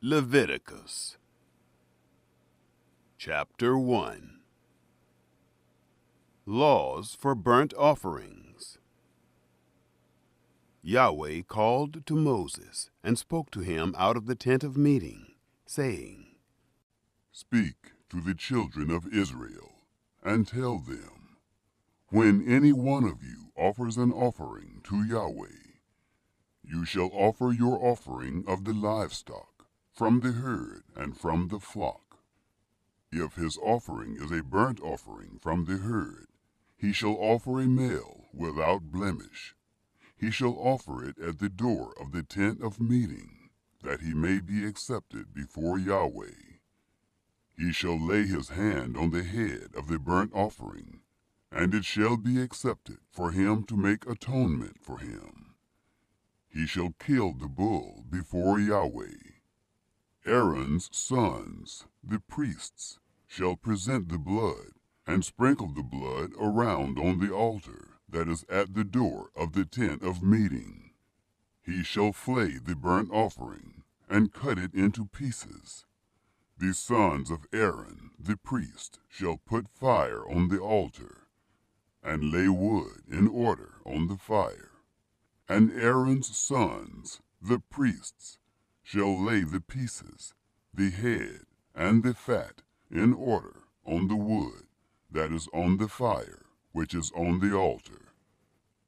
Leviticus Chapter 1 Laws for Burnt Offerings. Yahweh called to Moses and spoke to him out of the tent of meeting, saying, Speak to the children of Israel, and tell them, when any one of you offers an offering to Yahweh, you shall offer your offering of the livestock, from the herd and from the flock. If his offering is a burnt offering from the herd, he shall offer a male without blemish. He shall offer it at the door of the tent of meeting, that he may be accepted before Yahweh. He shall lay his hand on the head of the burnt offering, and it shall be accepted for him to make atonement for him. He shall kill the bull before Yahweh. Aaron's sons, the priests, shall present the blood, and sprinkle the blood around on the altar that is at the door of the tent of meeting. He shall flay the burnt offering, and cut it into pieces. The sons of Aaron, the priest, shall put fire on the altar, and lay wood in order on the fire. And Aaron's sons, the priests, shall lay the pieces, the head, and the fat in order on the wood that is on the fire, which is on the altar.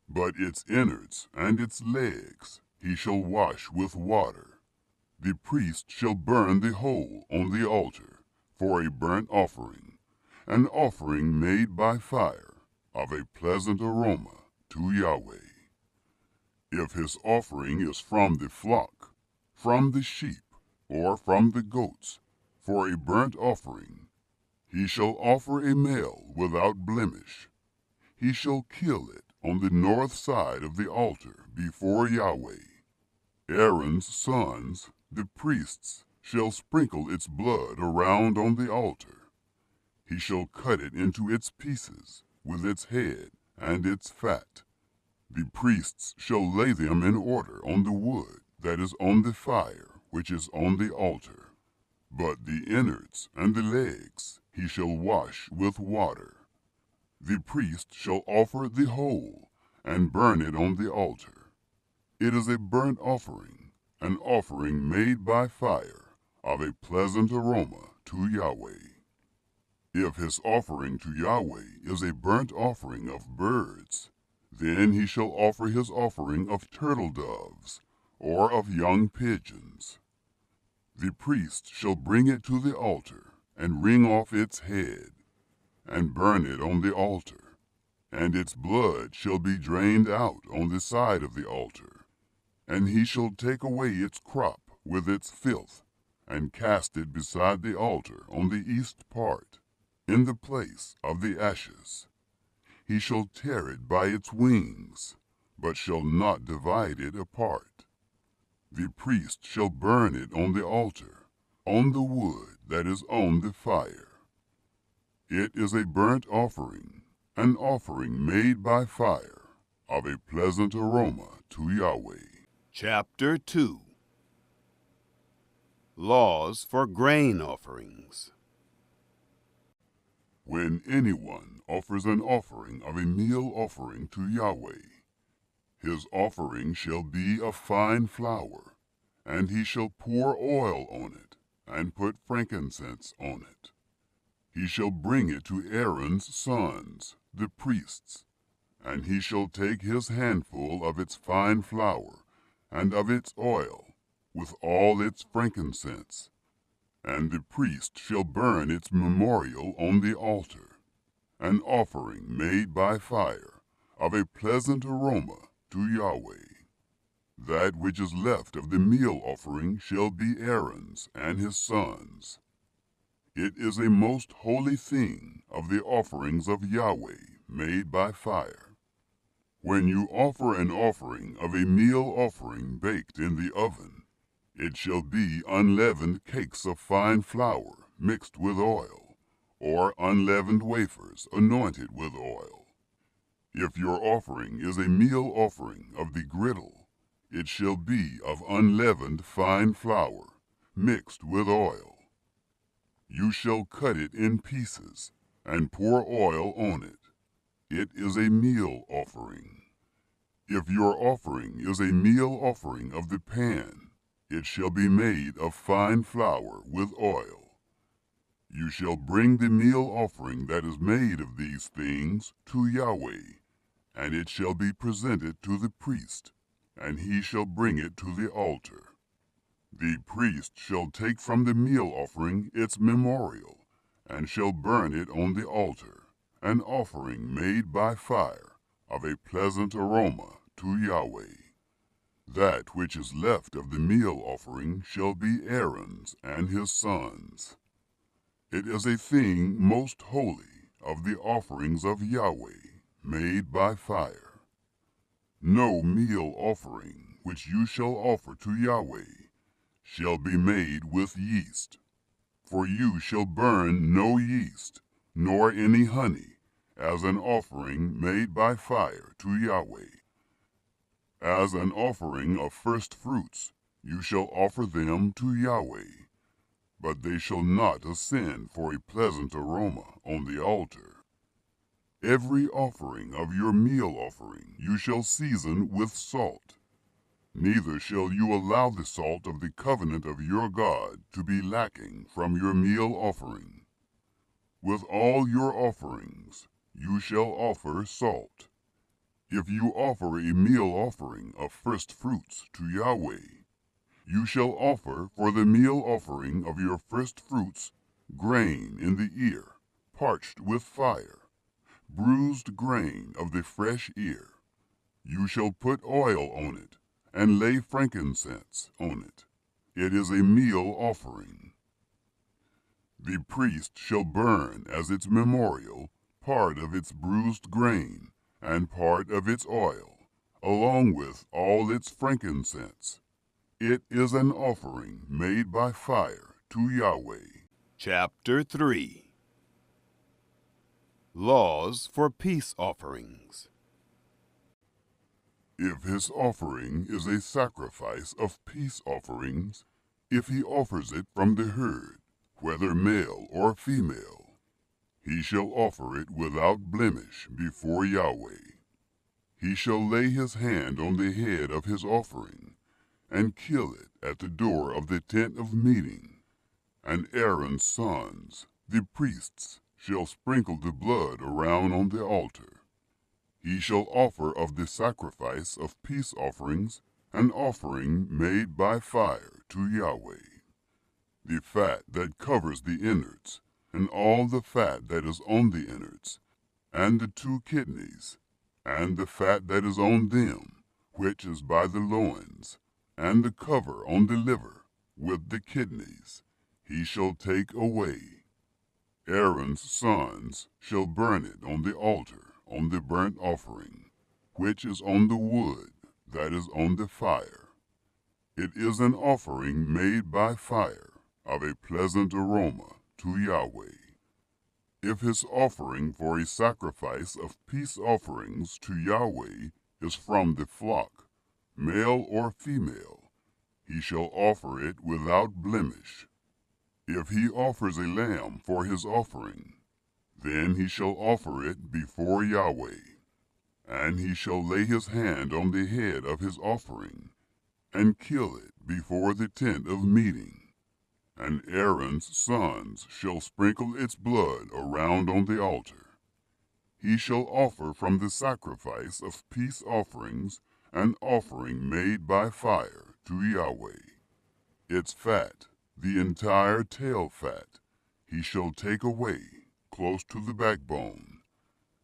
But its innards and its legs he shall wash with water. The priest shall burn the whole on the altar for a burnt offering, an offering made by fire, of a pleasant aroma to Yahweh. If his offering is from the flock, from the sheep, or from the goats, for a burnt offering, he shall offer a male without blemish. He shall kill it on the north side of the altar before Yahweh. Aaron's sons, the priests, shall sprinkle its blood around on the altar. He shall cut it into its pieces, with its head and its fat. The priests shall lay them in order on the wood that is on the fire, which is on the altar. But the innards and the legs he shall wash with water. The priest shall offer the whole, and burn it on the altar. It is a burnt offering, an offering made by fire, of a pleasant aroma to Yahweh. If his offering to Yahweh is a burnt offering of birds, then he shall offer his offering of turtle doves, or of young pigeons. The priest shall bring it to the altar, and wring off its head, and burn it on the altar, and its blood shall be drained out on the side of the altar. And he shall take away its crop with its filth, and cast it beside the altar on the east part, in the place of the ashes. He shall tear it by its wings, but shall not divide it apart. The priest shall burn it on the altar, on the wood that is on the fire. It is a burnt offering, an offering made by fire, of a pleasant aroma to Yahweh. Chapter 2 Laws for Grain Offerings. When anyone offers an offering of a meal offering to Yahweh, his offering shall be of fine flour, and he shall pour oil on it, and put frankincense on it. He shall bring it to Aaron's sons, the priests, and he shall take his handful of its fine flour, and of its oil, with all its frankincense, and the priest shall burn its memorial on the altar, an offering made by fire, of a pleasant aroma to Yahweh. That which is left of the meal offering shall be Aaron's and his sons. It is a most holy thing of the offerings of Yahweh made by fire. When you offer an offering of a meal offering baked in the oven, it shall be unleavened cakes of fine flour mixed with oil, or unleavened wafers anointed with oil. If your offering is a meal offering of the griddle, it shall be of unleavened fine flour, mixed with oil. You shall cut it in pieces, and pour oil on it. It is a meal offering. If your offering is a meal offering of the pan, it shall be made of fine flour with oil. You shall bring the meal offering that is made of these things to Yahweh, and it shall be presented to the priest, and he shall bring it to the altar. The priest shall take from the meal offering its memorial, and shall burn it on the altar, an offering made by fire, of a pleasant aroma to Yahweh. That which is left of the meal offering shall be Aaron's and his sons. It is a thing most holy of the offerings of Yahweh, made by fire. No meal offering which you shall offer to Yahweh shall be made with yeast. For you shall burn no yeast, nor any honey, as an offering made by fire to Yahweh. As an offering of first fruits you shall offer them to Yahweh, but they shall not ascend for a pleasant aroma on the altar. Every offering of your meal offering you shall season with salt. Neither shall you allow the salt of the covenant of your God to be lacking from your meal offering. With all your offerings you shall offer salt. If you offer a meal offering of first fruits to Yahweh, you shall offer for the meal offering of your first fruits grain in the ear, parched with fire, bruised grain of the fresh ear. You shall put oil on it, and lay frankincense on it. It is a meal offering. The priest shall burn as its memorial part of its bruised grain, and part of its oil, along with all its frankincense. It is an offering made by fire to Yahweh. Chapter 3. Laws for Peace Offerings. If his offering is a sacrifice of peace offerings, if he offers it from the herd, whether male or female, he shall offer it without blemish before Yahweh. He shall lay his hand on the head of his offering, and kill it at the door of the tent of meeting. And Aaron's sons, the priests, shall sprinkle the blood around on the altar. He shall offer of the sacrifice of peace offerings an offering made by fire to Yahweh. The fat that covers the innards, and all the fat that is on the innards, and the 2 kidneys, and the fat that is on them, which is by the loins, and the cover on the liver, with the kidneys, he shall take away. Aaron's sons shall burn it on the altar, on the burnt offering, which is on the wood that is on the fire. It is an offering made by fire, of a pleasant aroma to Yahweh. If his offering for a sacrifice of peace offerings to Yahweh is from the flock, male or female, he shall offer it without blemish. If he offers a lamb for his offering, then he shall offer it before Yahweh, and he shall lay his hand on the head of his offering, and kill it before the tent of meeting. And Aaron's sons shall sprinkle its blood around on the altar. He shall offer from the sacrifice of peace offerings an offering made by fire to Yahweh. Its fat, the entire tail fat, he shall take away, close to the backbone,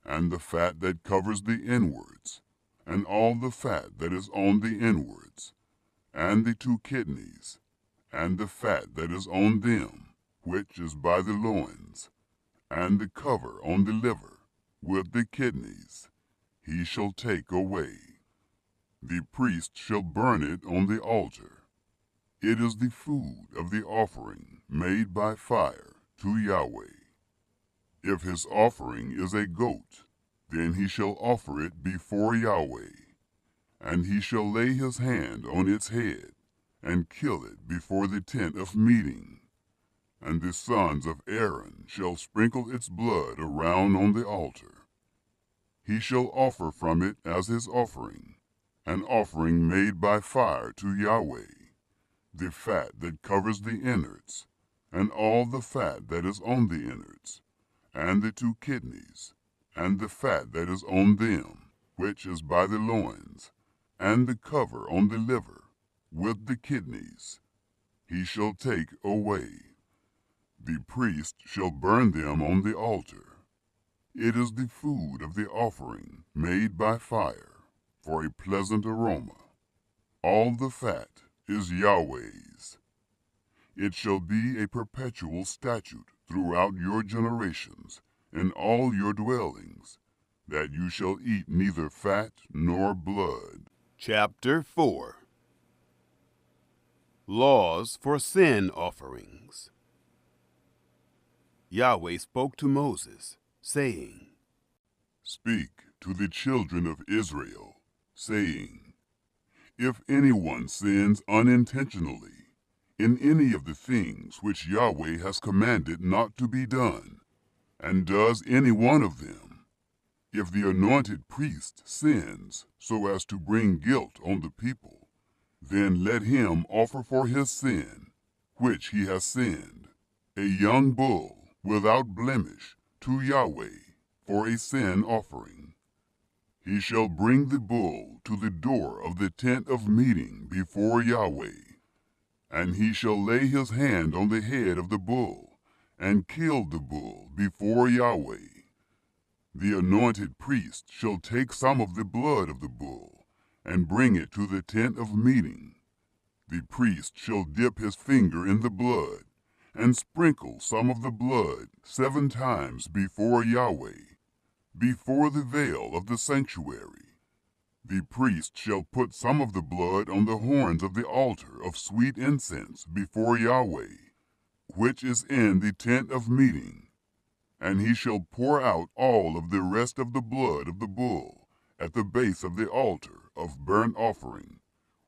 and the fat that covers the inwards, and all the fat that is on the inwards, and the 2 kidneys, and the fat that is on them, which is by the loins, and the cover on the liver, with the kidneys, he shall take away. The priest shall burn it on the altar. It is the food of the offering made by fire to Yahweh. If his offering is a goat, then he shall offer it before Yahweh, and he shall lay his hand on its head, and kill it before the tent of meeting. And the sons of Aaron shall sprinkle its blood around on the altar. He shall offer from it as his offering, an offering made by fire to Yahweh, the fat that covers the innards, and all the fat that is on the innards, and the 2 kidneys, and the fat that is on them, which is by the loins, and the cover on the liver, with the kidneys, he shall take away. The priest shall burn them on the altar. It is the food of the offering made by fire, for a pleasant aroma. All the fat is Yahweh's. It shall be a perpetual statute throughout your generations, in all your dwellings, that you shall eat neither fat nor blood. Chapter 4. Laws for Sin Offerings. Yahweh spoke to Moses, saying, Speak to the children of Israel, saying, If anyone sins unintentionally in any of the things which Yahweh has commanded not to be done, and does any one of them, if the anointed priest sins so as to bring guilt on the people, then let him offer for his sin, which he has sinned, a young bull without blemish to Yahweh for a sin offering. He shall bring the bull to the door of the tent of meeting before Yahweh, and he shall lay his hand on the head of the bull, and kill the bull before Yahweh. The anointed priest shall take some of the blood of the bull, and bring it to the tent of meeting. The priest shall dip his finger in the blood, and sprinkle some of the blood 7 times before Yahweh, before the veil of the sanctuary. The priest shall put some of the blood on the horns of the altar of sweet incense before Yahweh, which is in the tent of meeting, and he shall pour out all of the rest of the blood of the bull at the base of the altar of burnt offering,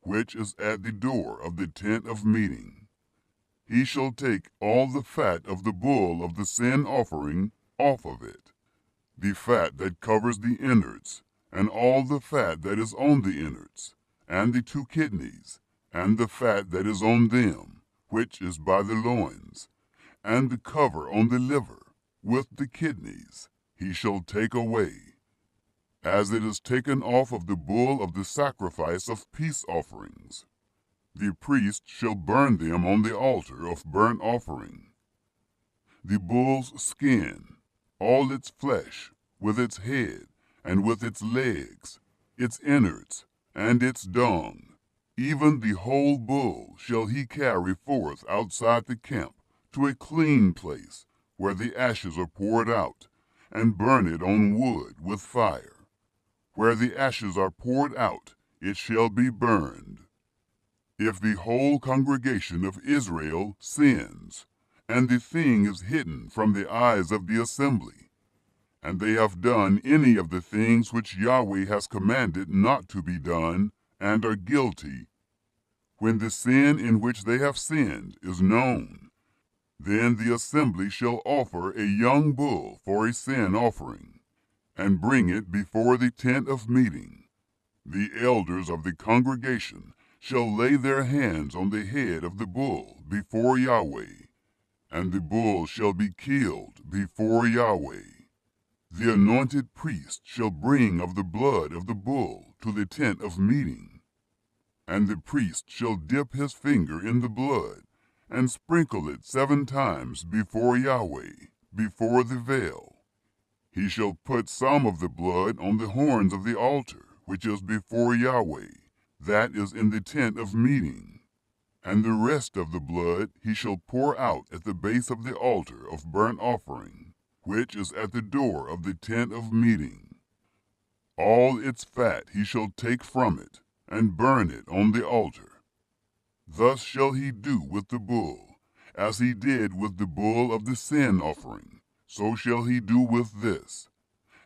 which is at the door of the tent of meeting. He shall take all the fat of the bull of the sin offering off of it, the fat that covers the innards, and all the fat that is on the innards, and the 2 kidneys, and the fat that is on them, which is by the loins, and the cover on the liver, with the kidneys, he shall take away, as it is taken off of the bull of the sacrifice of peace offerings. The priest shall burn them on the altar of burnt offering. The bull's skin, all its flesh, with its head, and with its legs, its innards, and its dung, even the whole bull shall he carry forth outside the camp to a clean place, where the ashes are poured out, and burn it on wood with fire. Where the ashes are poured out, it shall be burned. If the whole congregation of Israel sins, and the thing is hidden from the eyes of the assembly, and they have done any of the things which Yahweh has commanded not to be done, and are guilty, when the sin in which they have sinned is known, then the assembly shall offer a young bull for a sin offering, and bring it before the tent of meeting. The elders of the congregation shall lay their hands on the head of the bull before Yahweh, and the bull shall be killed before Yahweh. The anointed priest shall bring of the blood of the bull to the tent of meeting, and the priest shall dip his finger in the blood, and sprinkle it 7 times before Yahweh, before the veil. He shall put some of the blood on the horns of the altar, which is before Yahweh, that is in the tent of meeting, and the rest of the blood he shall pour out at the base of the altar of burnt offering, which is at the door of the tent of meeting. All its fat he shall take from it, and burn it on the altar. Thus shall he do with the bull, as he did with the bull of the sin offering, so shall he do with this.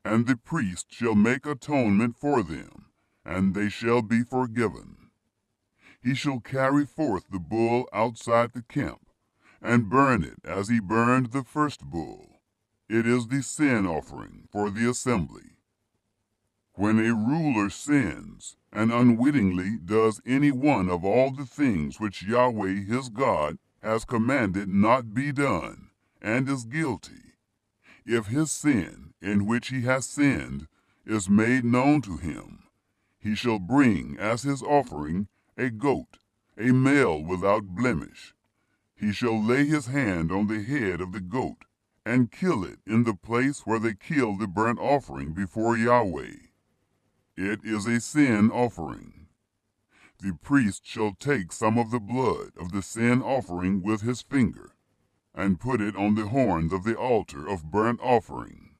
And the priest shall make atonement for them, and they shall be forgiven. he shall carry forth the bull outside the camp, and burn it as he burned the first bull. It is the sin offering for the assembly. When a ruler sins, and unwittingly does any one of all the things which Yahweh his God has commanded not be done, and is guilty, if his sin, in which he has sinned, is made known to him, he shall bring as his offering a goat, a male without blemish. He shall lay his hand on the head of the goat, and kill it in the place where they kill the burnt offering before Yahweh. It is a sin offering. The priest shall take some of the blood of the sin offering with his finger, and put it on the horns of the altar of burnt offering.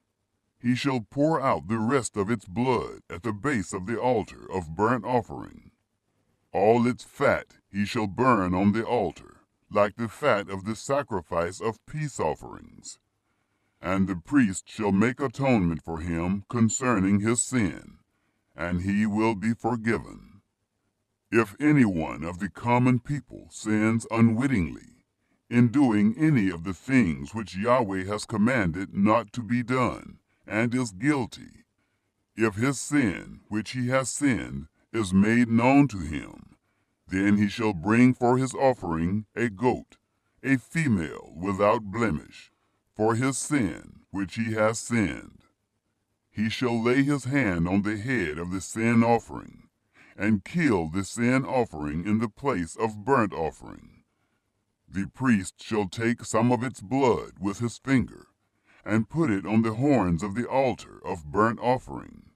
He shall pour out the rest of its blood at the base of the altar of burnt offering. All its fat he shall burn on the altar, like the fat of the sacrifice of peace offerings. And the priest shall make atonement for him concerning his sin, and he will be forgiven. If any one of the common people sins unwittingly, in doing any of the things which Yahweh has commanded not to be done, and is guilty, if his sin which he has sinned is made known to him, then he shall bring for his offering a goat, a female without blemish, for his sin which he has sinned. He shall lay his hand on the head of the sin offering, and kill the sin offering in the place of burnt offering. The priest shall take some of its blood with his finger, and put it on the horns of the altar of burnt offering,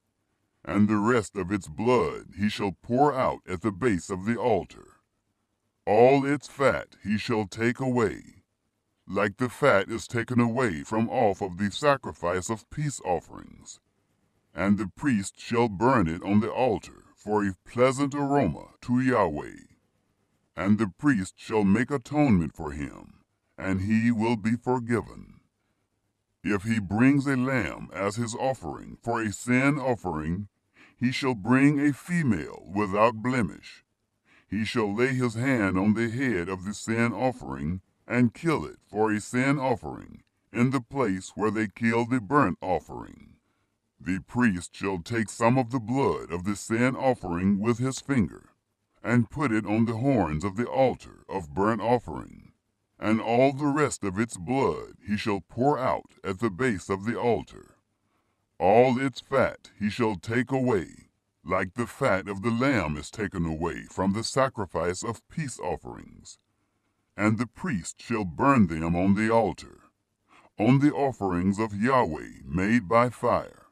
and the rest of its blood he shall pour out at the base of the altar. All its fat he shall take away, like the fat is taken away from off of the sacrifice of peace offerings. And the priest shall burn it on the altar for a pleasant aroma to Yahweh. And the priest shall make atonement for him, and he will be forgiven. If he brings a lamb as his offering for a sin offering, he shall bring a female without blemish. He shall lay his hand on the head of the sin offering, and kill it for a sin offering, in the place where they kill the burnt offering. The priest shall take some of the blood of the sin offering with his finger, and put it on the horns of the altar of burnt offering, and all the rest of its blood he shall pour out at the base of the altar. All its fat he shall take away, like the fat of the lamb is taken away from the sacrifice of peace offerings. And the priest shall burn them on the altar, on the offerings of Yahweh made by fire.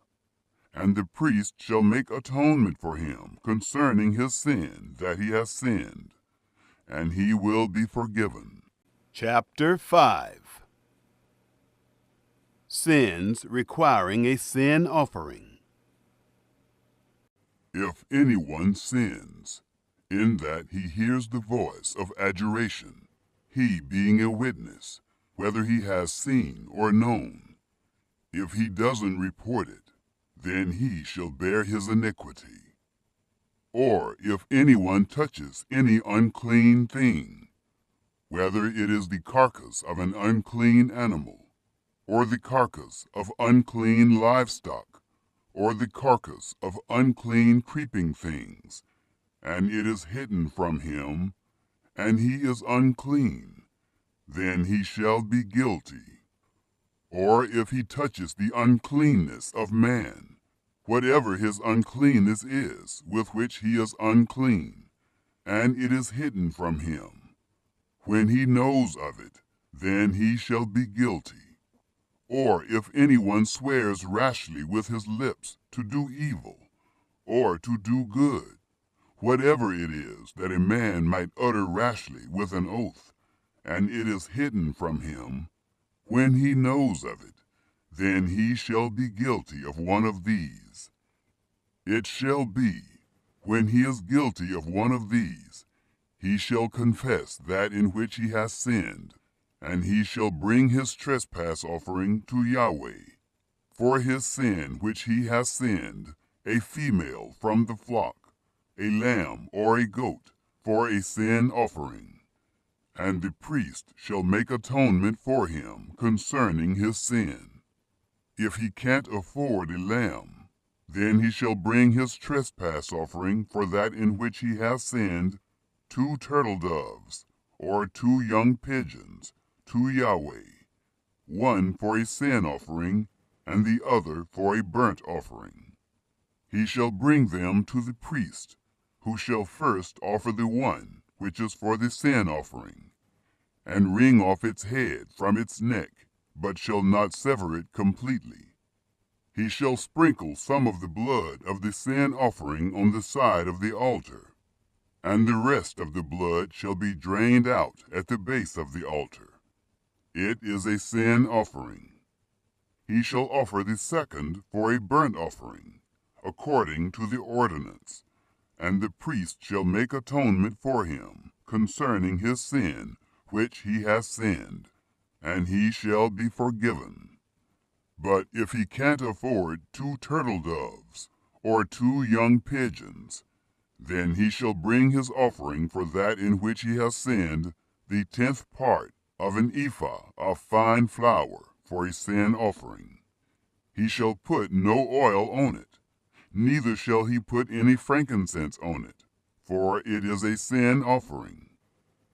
And the priest shall make atonement for him concerning his sin that he has sinned, and he will be forgiven. Chapter 5. Sins requiring a sin offering. If anyone sins, in that he hears the voice of adjuration, he being a witness, whether he has seen or known, if he doesn't report it, then he shall bear his iniquity. Or if anyone touches any unclean thing, whether it is the carcass of an unclean animal, or the carcass of unclean livestock, or the carcass of unclean creeping things, and it is hidden from him, and he is unclean, then he shall be guilty. Or if he touches the uncleanness of man, whatever his uncleanness is with which he is unclean, and it is hidden from him, when he knows of it, then he shall be guilty. Or if anyone swears rashly with his lips to do evil, or to do good, whatever it is that a man might utter rashly with an oath, and it is hidden from him, when he knows of it, then he shall be guilty of one of these. It shall be, when he is guilty of one of these, he shall confess that in which he has sinned, and he shall bring his trespass offering to Yahweh. For his sin which he has sinned, a female from the flock, a lamb or a goat, for a sin offering, and the priest shall make atonement for him concerning his sin. If he can't afford a lamb, then he shall bring his trespass offering for that in which he has sinned, 2 turtle doves, or 2 young pigeons, to Yahweh, one for a sin offering, and the other for a burnt offering. He shall bring them to the priest, who shall first offer the one which is for the sin offering, and wring off its head from its neck, but shall not sever it completely. He shall sprinkle some of the blood of the sin offering on the side of the altar, and the rest of the blood shall be drained out at the base of the altar. It is a sin offering. He shall offer the second for a burnt offering, according to the ordinance, and the priest shall make atonement for him concerning his sin which he has sinned, and he shall be forgiven. But if he can't afford 2 turtle doves, or 2 young pigeons, then he shall bring his offering for that in which he has sinned, the 10th part of an ephah of fine flour for a sin offering. He shall put no oil on it, neither shall he put any frankincense on it, for it is a sin offering.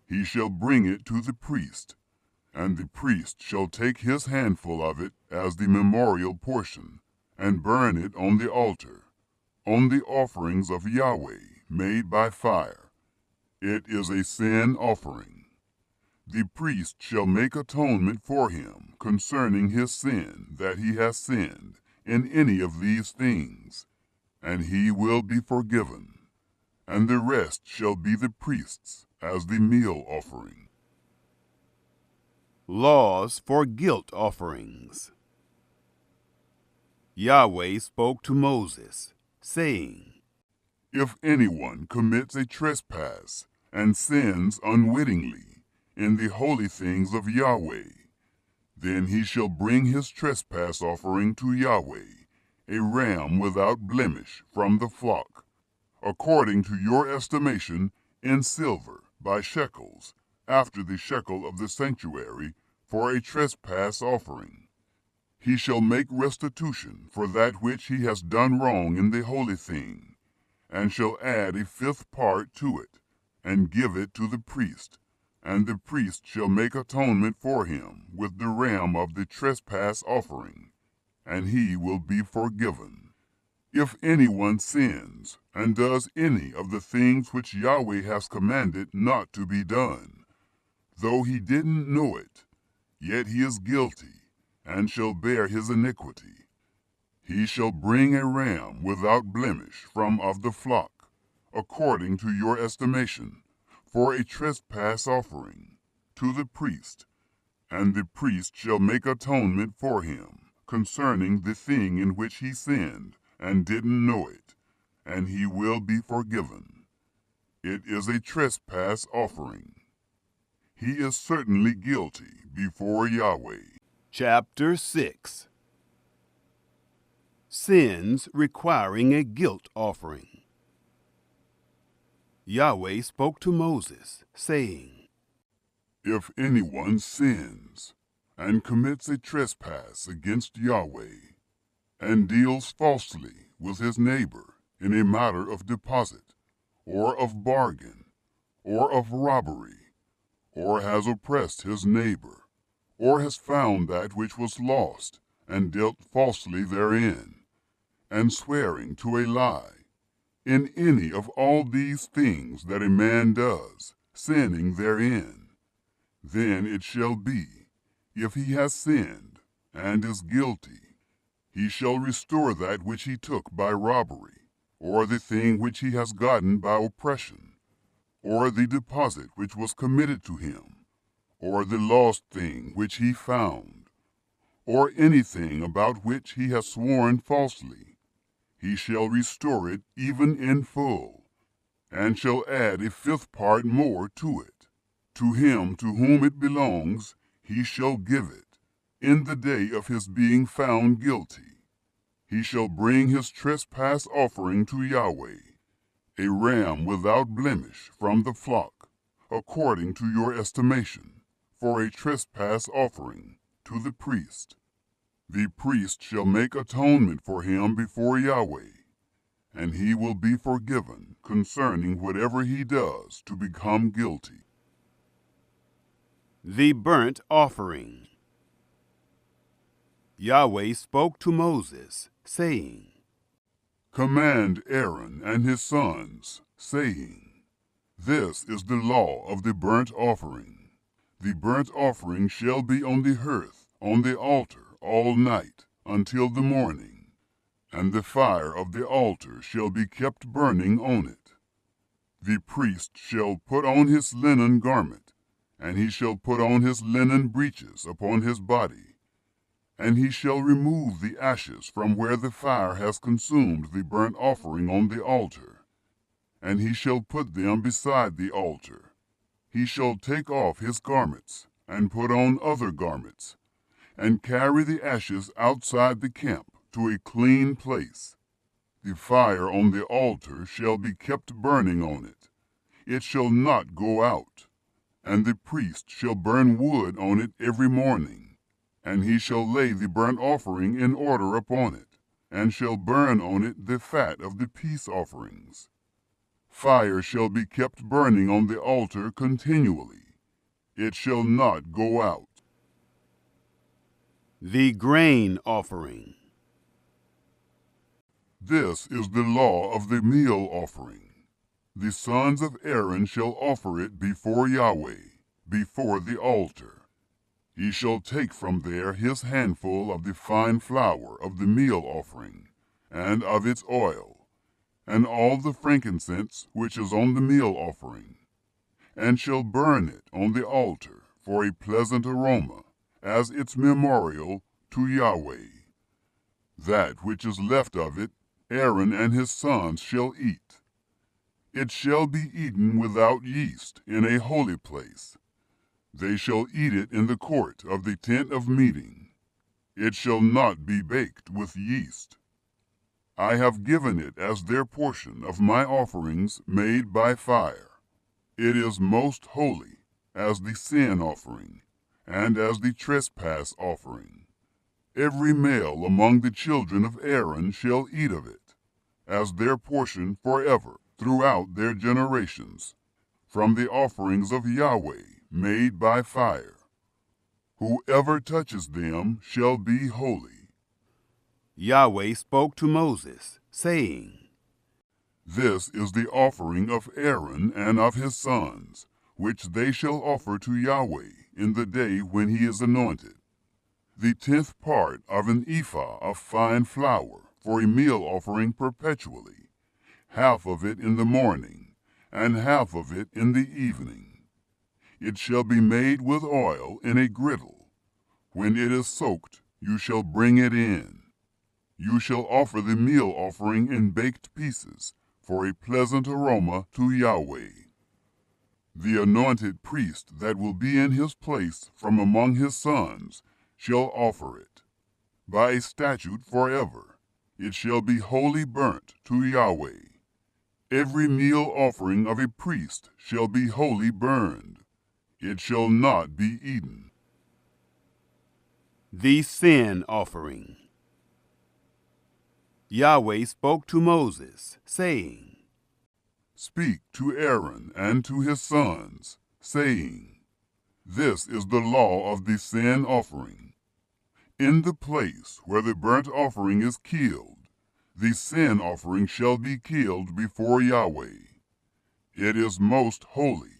He shall bring it to the priest, and the priest shall take his handful of it as the memorial portion, and burn it on the altar, on the offerings of Yahweh made by fire. It is a sin offering. The priest shall make atonement for him concerning his sin that he has sinned in any of these things, and he will be forgiven, and the rest shall be the priest's as the meal offering. Laws for guilt offerings. Yahweh spoke to Moses, saying, If anyone commits a trespass and sins unwittingly in the holy things of Yahweh, then he shall bring his trespass offering to Yahweh, a ram without blemish from the flock, according to your estimation in silver by shekels, after the shekel of the sanctuary, for a trespass offering. He shall make restitution for that which he has done wrong in the holy thing, and shall add a 5th part to it, and give it to the priest, and the priest shall make atonement for him with the ram of the trespass offering, and he will be forgiven. If anyone sins, and does any of the things which Yahweh has commanded not to be done, though he didn't know it, yet he is guilty, and shall bear his iniquity. He shall bring a ram without blemish from of the flock, according to your estimation, for a trespass offering, to the priest, and the priest shall make atonement for him concerning the thing in which he sinned and didn't know it, and he will be forgiven. It is a trespass offering. He is certainly guilty before Yahweh. Chapter 6. Sins requiring a guilt offering. Yahweh spoke to Moses, saying, If anyone sins and commits a trespass against Yahweh, and deals falsely with his neighbor in a matter of deposit, or of bargain, or of robbery, or has oppressed his neighbor, or has found that which was lost, and dealt falsely therein, and swearing to a lie, in any of all these things that a man does, sinning therein, then it shall be, if he has sinned, and is guilty, he shall restore that which he took by robbery, or the thing which he has gotten by oppression, or the deposit which was committed to him, or the lost thing which he found, or anything about which he has sworn falsely. He shall restore it even in full, and shall add a 5th part more to it. To him to whom it belongs he shall give it, in the day of his being found guilty. He shall bring his trespass offering to Yahweh, a ram without blemish from the flock, according to your estimation, for a trespass offering to the priest. The priest shall make atonement for him before Yahweh, and he will be forgiven concerning whatever he does to become guilty. The burnt offering. Yahweh spoke to Moses, saying, Command Aaron and his sons, saying, This is the law of the burnt offering. The burnt offering shall be on the hearth, on the altar, all night, until the morning, and the fire of the altar shall be kept burning on it. The priest shall put on his linen garment, and he shall put on his linen breeches upon his body, and he shall remove the ashes from where the fire has consumed the burnt offering on the altar, and he shall put them beside the altar. He shall take off his garments, and put on other garments, and carry the ashes outside the camp to a clean place. The fire on the altar shall be kept burning on it. It shall not go out. And the priest shall burn wood on it every morning, and he shall lay the burnt offering in order upon it, and shall burn on it the fat of the peace offerings. Fire shall be kept burning on the altar continually. It shall not go out. The grain offering. This is the law of the meal offering. The sons of Aaron shall offer it before Yahweh, before the altar. He shall take from there his handful of the fine flour of the meal offering, and of its oil, and all the frankincense which is on the meal offering, and shall burn it on the altar for a pleasant aroma, as its memorial to Yahweh. That which is left of it Aaron and his sons shall eat. It shall be eaten without yeast in a holy place. They shall eat it in the court of the tent of meeting. It shall not be baked with yeast. I have given it as their portion of my offerings made by fire. It is most holy, as the sin offering, and as the trespass offering. Every male among the children of Aaron shall eat of it, as their portion forever, throughout their generations, from the offerings of Yahweh made by fire. Whoever touches them shall be holy. Yahweh spoke to Moses, saying, This is the offering of Aaron and of his sons, which they shall offer to Yahweh in the day when he is anointed. The 10th part of an ephah of fine flour for a meal offering perpetually, half of it in the morning, and half of it in the evening. It shall be made with oil in a griddle. When it is soaked, you shall bring it in. You shall offer the meal offering in baked pieces, for a pleasant aroma to Yahweh. The anointed priest that will be in his place from among his sons shall offer it. By a statute forever, it shall be wholly burnt to Yahweh. Every meal offering of a priest shall be wholly burned. It shall not be eaten. The sin offering. Yahweh spoke to Moses, saying, Speak to Aaron and to his sons, saying, This is the law of the sin offering. In the place where the burnt offering is killed, the sin offering shall be killed before Yahweh. It is most holy.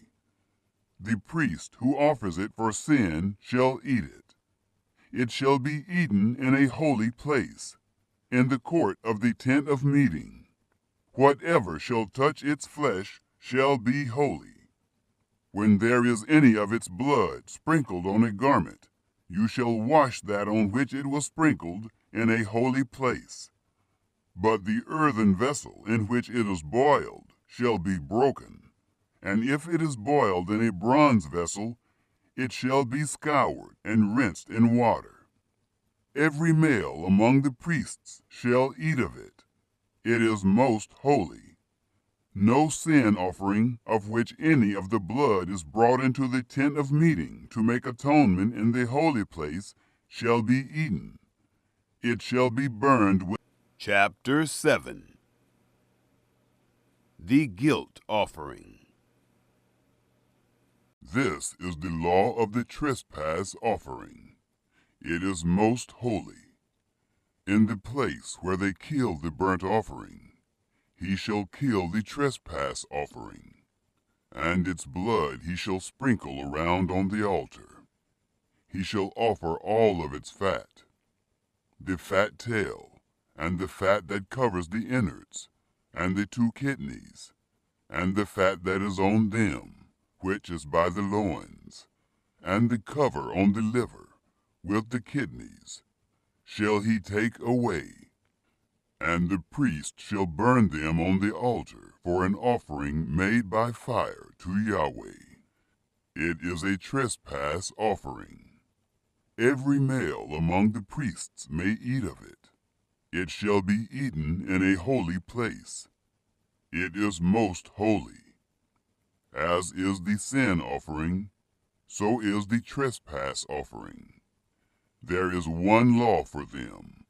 The priest who offers it for sin shall eat it. It shall be eaten in a holy place, in the court of the tent of meeting. Whatever shall touch its flesh shall be holy. When there is any of its blood sprinkled on a garment, you shall wash that on which it was sprinkled in a holy place. But the earthen vessel in which it is boiled shall be broken, and if it is boiled in a bronze vessel, it shall be scoured and rinsed in water. Every male among the priests shall eat of it. It is most holy. No sin offering of which any of the blood is brought into the tent of meeting to make atonement in the holy place shall be eaten. It shall be burned with. Chapter 7. The Guilt Offering. This is the law of the trespass offering. It is most holy. In the place where they kill the burnt offering, he shall kill the trespass offering, and its blood he shall sprinkle around on the altar. He shall offer all of its fat, the fat tail, and the fat that covers the innards, and the 2 kidneys, and the fat that is on them, which is by the loins, and the cover on the liver, with the kidneys, shall he take away. And the priest shall burn them on the altar for an offering made by fire to Yahweh. It is a trespass offering. Every male among the priests may eat of it. It shall be eaten in a holy place. It is most holy. As is the sin offering, so is the trespass offering. There is one law for them.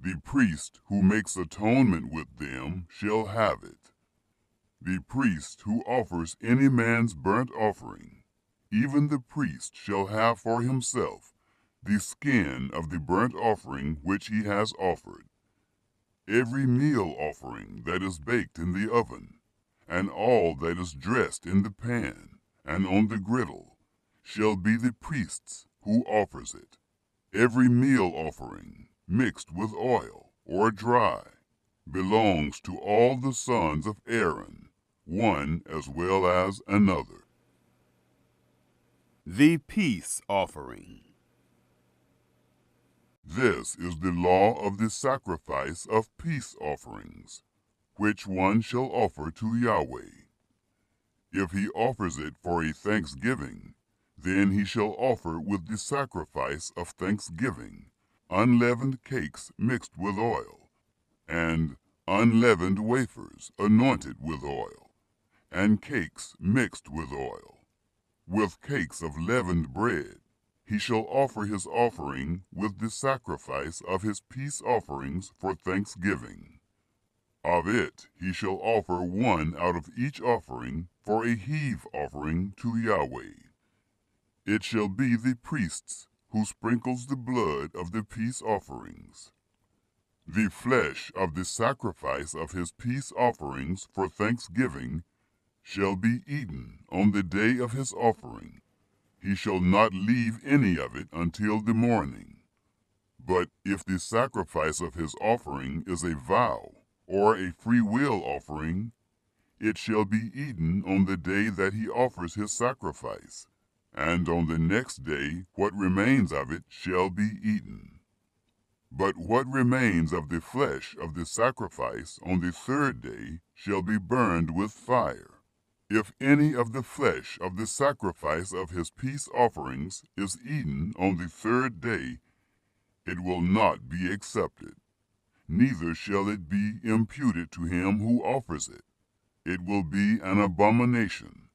The priest who makes atonement with them shall have it. The priest who offers any man's burnt offering, even the priest shall have for himself the skin of the burnt offering which he has offered. Every meal offering that is baked in the oven, and all that is dressed in the pan and on the griddle, shall be the priest's who offers it. Every meal offering, mixed with oil or dry, belongs to all the sons of Aaron, one as well as another. The Peace Offering. This is the law of the sacrifice of peace offerings, which one shall offer to Yahweh. If he offers it for a thanksgiving, then he shall offer with the sacrifice of thanksgiving unleavened cakes mixed with oil, and unleavened wafers anointed with oil, and cakes mixed with oil. With cakes of leavened bread he shall offer his offering with the sacrifice of his peace offerings for thanksgiving. Of it he shall offer one out of each offering for a heave offering to Yahweh. It shall be the priest's who sprinkles the blood of the peace offerings. The flesh of the sacrifice of his peace offerings for thanksgiving shall be eaten on the day of his offering. He shall not leave any of it until the morning. But if the sacrifice of his offering is a vow or a free will offering, it shall be eaten on the day that he offers his sacrifice, and on the next day what remains of it shall be eaten. But what remains of the flesh of the sacrifice on the 3rd day shall be burned with fire. If any of the flesh of the sacrifice of his peace offerings is eaten on the 3rd day, it will not be accepted, neither shall it be imputed to him who offers it. It will be an abomination,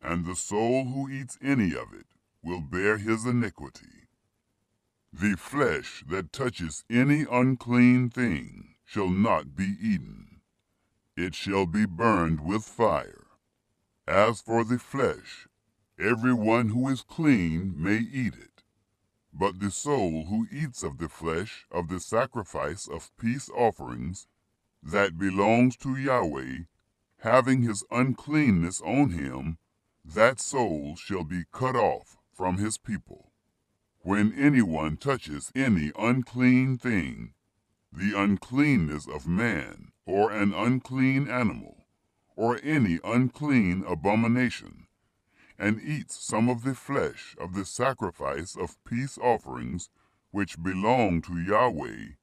and the soul who eats any of it will bear his iniquity. The flesh that touches any unclean thing shall not be eaten. It shall be burned with fire. As for the flesh, everyone who is clean may eat it. But the soul who eats of the flesh of the sacrifice of peace offerings that belongs to Yahweh, having his uncleanness on him, that soul shall be cut off from his people. When anyone touches any unclean thing, the uncleanness of man, or an unclean animal, or any unclean abomination, and eats some of the flesh of the sacrifice of peace offerings which belong to Yahweh,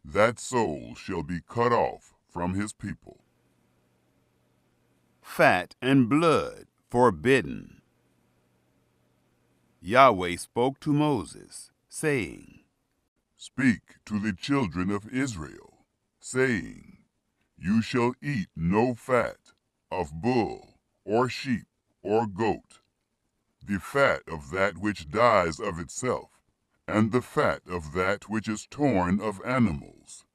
that soul shall be cut off from his people. Fat and blood forbidden. Yahweh spoke to Moses, saying, Speak to the children of Israel, saying, You shall eat no fat, of bull, or sheep, or goat, the fat of that which dies of itself, and the fat of that which is torn of animals,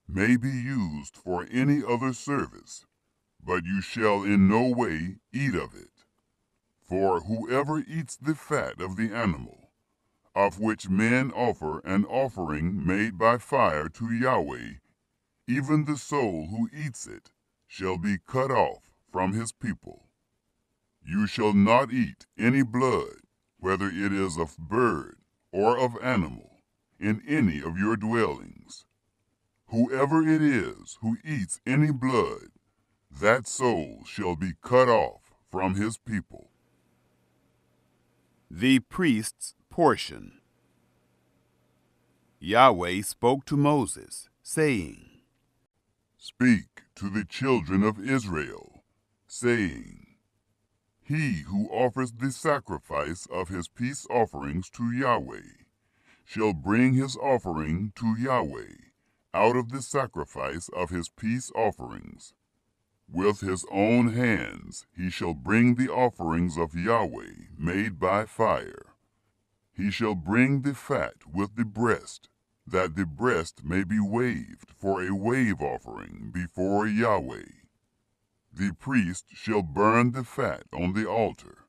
may be used for any other service, but you shall in no way eat of it. For whoever eats the fat of the animal, of which men offer an offering made by fire to Yahweh, even the soul who eats it shall be cut off from his people. You shall not eat any blood, whether it is of bird or of animal, in any of your dwellings. Whoever it is who eats any blood, that soul shall be cut off from his people. The priest's portion. Yahweh spoke to Moses, saying, Speak to the children of Israel, saying, He who offers the sacrifice of his peace offerings to Yahweh shall bring his offering to Yahweh out of the sacrifice of his peace offerings. With his own hands he shall bring the offerings of Yahweh made by fire. He shall bring the fat with the breast, that the breast may be waved for a wave offering before Yahweh. The priest shall burn the fat on the altar,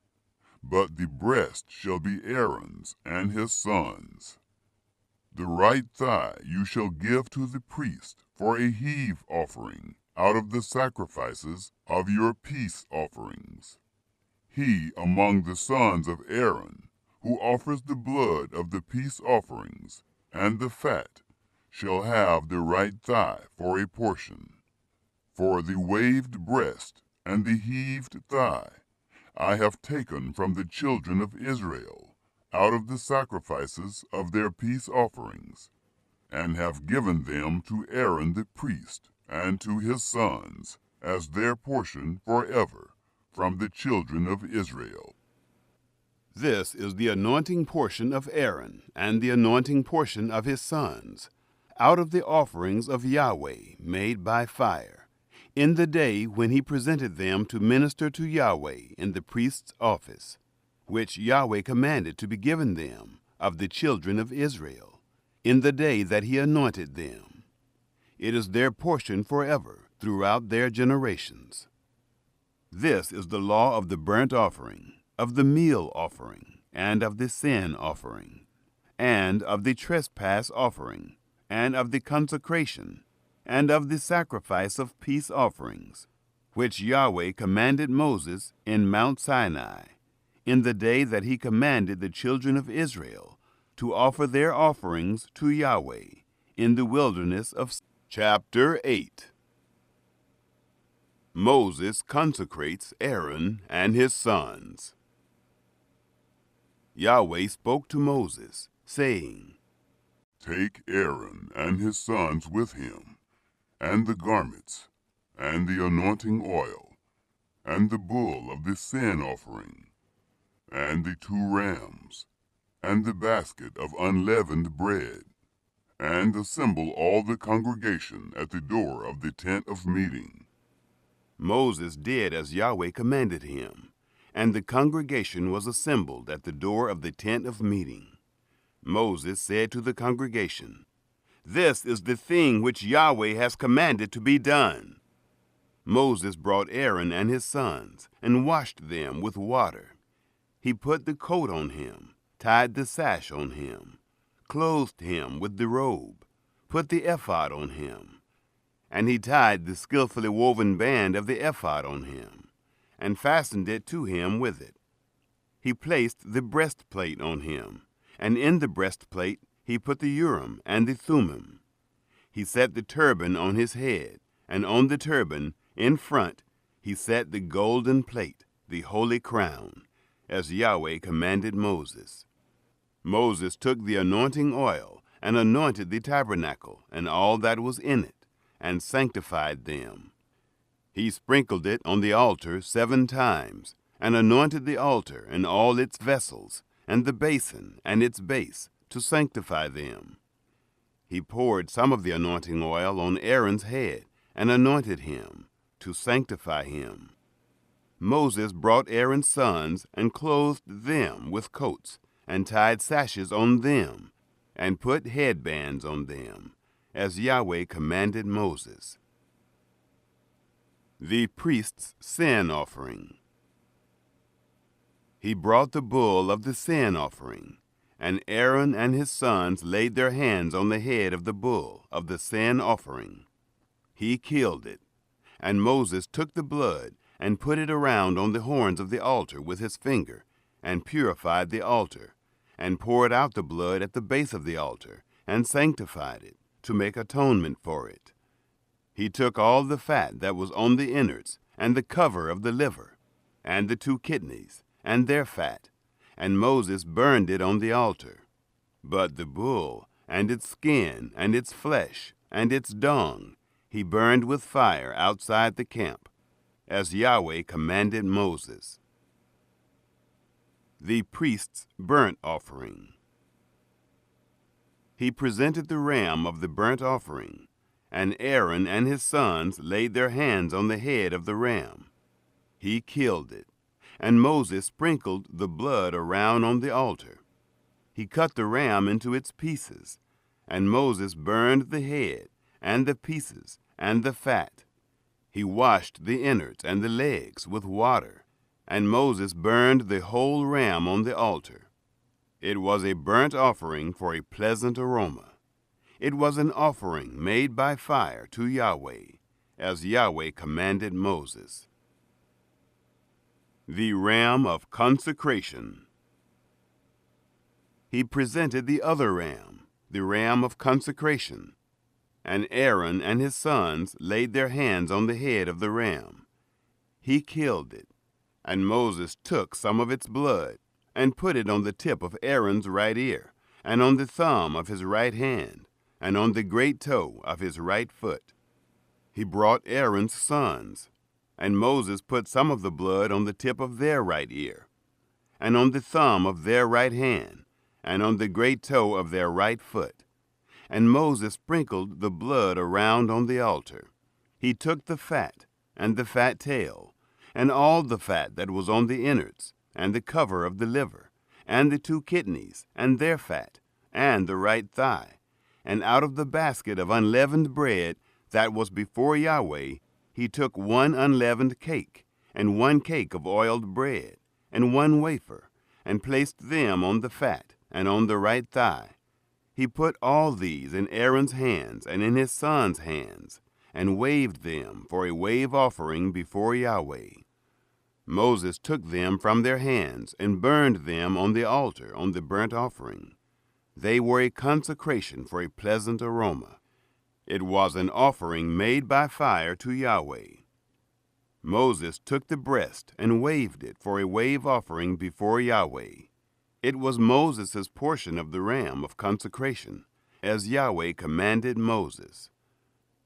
but the breast shall be Aaron's and his sons'. The right thigh you shall give to the priest for a heave offering out of the sacrifices of your peace offerings. He among the sons of Aaron, who offers the blood of the peace offerings and the fat, shall have the right thigh for a portion. For the waved breast and the heaved thigh I have taken from the children of Israel out of the sacrifices of their peace offerings, and have given them to Aaron the priest and to his sons as their portion forever from the children of Israel. This is the anointing portion of Aaron and the anointing portion of his sons, out of the offerings of Yahweh made by fire, in the day when he presented them to minister to Yahweh in the priest's office, which Yahweh commanded to be given them of the children of Israel, in the day that he anointed them. It is their portion forever throughout their generations. This is the law of the burnt offering, of the meal offering, and of the sin offering, and of the trespass offering, and of the consecration, and of the sacrifice of peace offerings, which Yahweh commanded Moses in Mount Sinai, in the day that he commanded the children of Israel to offer their offerings to Yahweh in the wilderness of Sin. Chapter 8. Moses consecrates Aaron and his sons. Yahweh spoke to Moses, saying, Take Aaron and his sons with him, and the garments, and the anointing oil, and the bull of the sin offering, and the 2 rams, and the basket of unleavened bread, and assemble all the congregation at the door of the tent of meeting. Moses did as Yahweh commanded him, and the congregation was assembled at the door of the tent of meeting. Moses said to the congregation, This is the thing which Yahweh has commanded to be done. Moses brought Aaron and his sons, and washed them with water. He put the coat on him, tied the sash on him, clothed him with the robe, put the ephod on him, and he tied the skillfully woven band of the ephod on him, and fastened it to him with it. He placed the breastplate on him, and in the breastplate he put the Urim and the Thummim. He set the turban on his head, and on the turban, in front, he set the golden plate, the holy crown, as Yahweh commanded Moses. Moses took the anointing oil and anointed the tabernacle and all that was in it, and sanctified them. He sprinkled it on the altar 7 times, and anointed the altar and all its vessels, and the basin and its base, to sanctify them. He poured some of the anointing oil on Aaron's head, and anointed him, to sanctify him. Moses brought Aaron's sons and clothed them with coats, and tied sashes on them, and put headbands on them, as Yahweh commanded Moses. The priest's sin offering. He brought the bull of the sin offering, and Aaron and his sons laid their hands on the head of the bull of the sin offering. He killed it, and Moses took the blood and put it around on the horns of the altar with his finger, and purified the altar, and poured out the blood at the base of the altar, and sanctified it, to make atonement for it. He took all the fat that was on the innards, and the cover of the liver, and the 2 kidneys, and their fat, and Moses burned it on the altar. But the bull, and its skin, and its flesh, and its dung, he burned with fire outside the camp, as Yahweh commanded Moses. The priest's burnt offering. He presented the ram of the burnt offering, and Aaron and his sons laid their hands on the head of the ram. He killed it, and Moses sprinkled the blood around on the altar. He cut the ram into its pieces, and Moses burned the head, and the pieces, and the fat. He washed the innards and the legs with water, and Moses burned the whole ram on the altar. It was a burnt offering for a pleasant aroma. It was an offering made by fire to Yahweh, as Yahweh commanded Moses. The ram of consecration. He presented the other ram, the ram of consecration, and Aaron and his sons laid their hands on the head of the ram. He killed it, and Moses took some of its blood and put it on the tip of Aaron's right ear, and on the thumb of his right hand, and on the great toe of his right foot. He brought Aaron's sons, and Moses put some of the blood on the tip of their right ear, and on the thumb of their right hand, and on the great toe of their right foot. And Moses sprinkled the blood around on the altar. He took the fat, and the fat tail, and all the fat that was on the innards, and the cover of the liver, and the 2 kidneys, and their fat, and the right thigh. And out of the basket of unleavened bread that was before Yahweh, he took 1 unleavened cake, and 1 cake of oiled bread, and 1 wafer, and placed them on the fat, and on the right thigh. He put all these in Aaron's hands and in his sons' hands, and waved them for a wave offering before Yahweh. Moses took them from their hands and burned them on the altar on the burnt offering. They were a consecration for a pleasant aroma. It was an offering made by fire to Yahweh. Moses took the breast and waved it for a wave offering before Yahweh. It was Moses' portion of the ram of consecration, as Yahweh commanded Moses.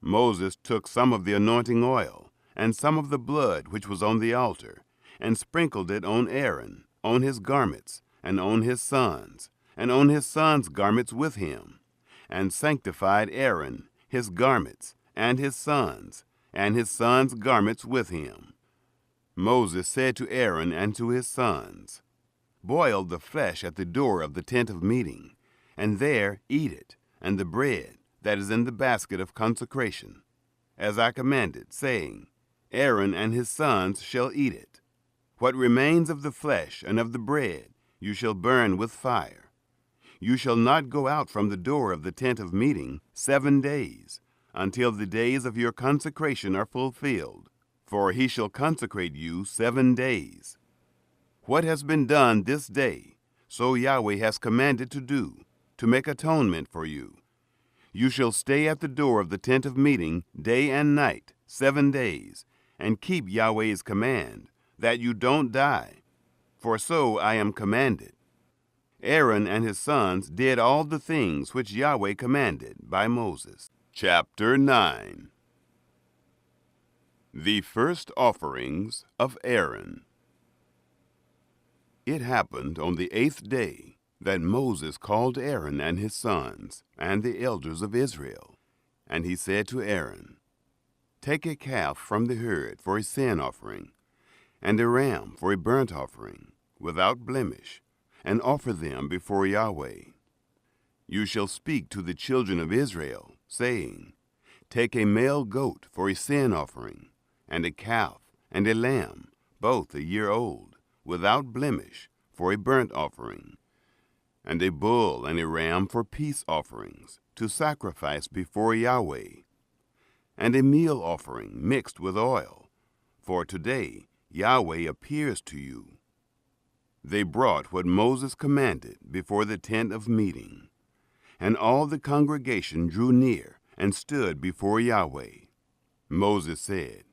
Moses took some of the anointing oil, and some of the blood which was on the altar, and sprinkled it on Aaron, on his garments, and on his sons, and on his sons' garments with him, and sanctified Aaron, his garments, and his sons' garments with him. Moses said to Aaron and to his sons, "Boil the flesh at the door of the tent of meeting, and there eat it, and the bread that is in the basket of consecration, as I commanded, saying, Aaron and his sons shall eat it. What remains of the flesh and of the bread you shall burn with fire. You shall not go out from the door of the tent of meeting 7 days, until the days of your consecration are fulfilled, for he shall consecrate you 7 days. What has been done this day, so Yahweh has commanded to do, to make atonement for you. You shall stay at the door of the tent of meeting day and night 7 days, and keep Yahweh's command, that you don't die, for so I am commanded." Aaron and his sons did all the things which Yahweh commanded by Moses. Chapter 9. The first offerings of Aaron. It happened on the 8th day that Moses called Aaron and his sons and the elders of Israel, and he said to Aaron, "Take a calf from the herd for a sin offering, and a ram for a burnt offering, without blemish, and offer them before Yahweh. You shall speak to the children of Israel, saying, Take a male goat for a sin offering, and a calf and a lamb, both a year old, without blemish, for a burnt offering, and a bull and a ram for peace offerings, to sacrifice before Yahweh, and a meal offering mixed with oil, for today Yahweh appears to you. They brought what Moses commanded before the tent of meeting, and all the congregation drew near and stood before Yahweh. Moses said,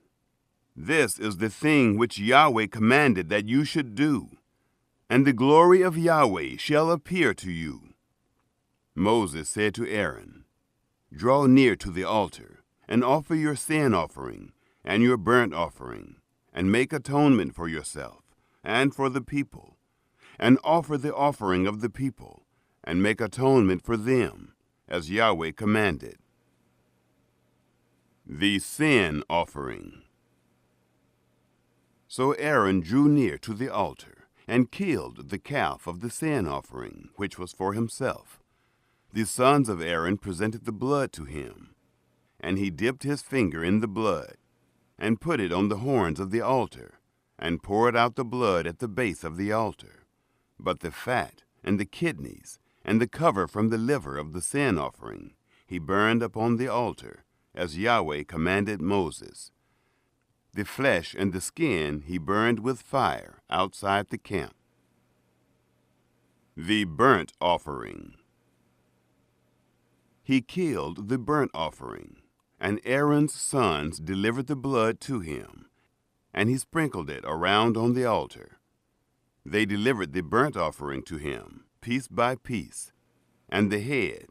This is the thing which Yahweh commanded that you should do, and the glory of Yahweh shall appear to you. Moses said to Aaron, Draw near to the altar, and offer your sin offering and your burnt offering, and make atonement for yourself and for the people, and offer the offering of the people, and make atonement for them, as Yahweh commanded. The sin offering. So Aaron drew near to the altar, and killed the calf of the sin offering, which was for himself. The sons of Aaron presented the blood to him, and he dipped his finger in the blood, and put it on the horns of the altar, and poured out the blood at the base of the altar. But the fat, and the kidneys, and the cover from the liver of the sin offering, he burned upon the altar, as Yahweh commanded Moses. The flesh and the skin he burned with fire outside the camp. The burnt offering. He killed the burnt offering, and Aaron's sons delivered the blood to him, and he sprinkled it around on the altar. They delivered the burnt offering to him, piece by piece, and the head,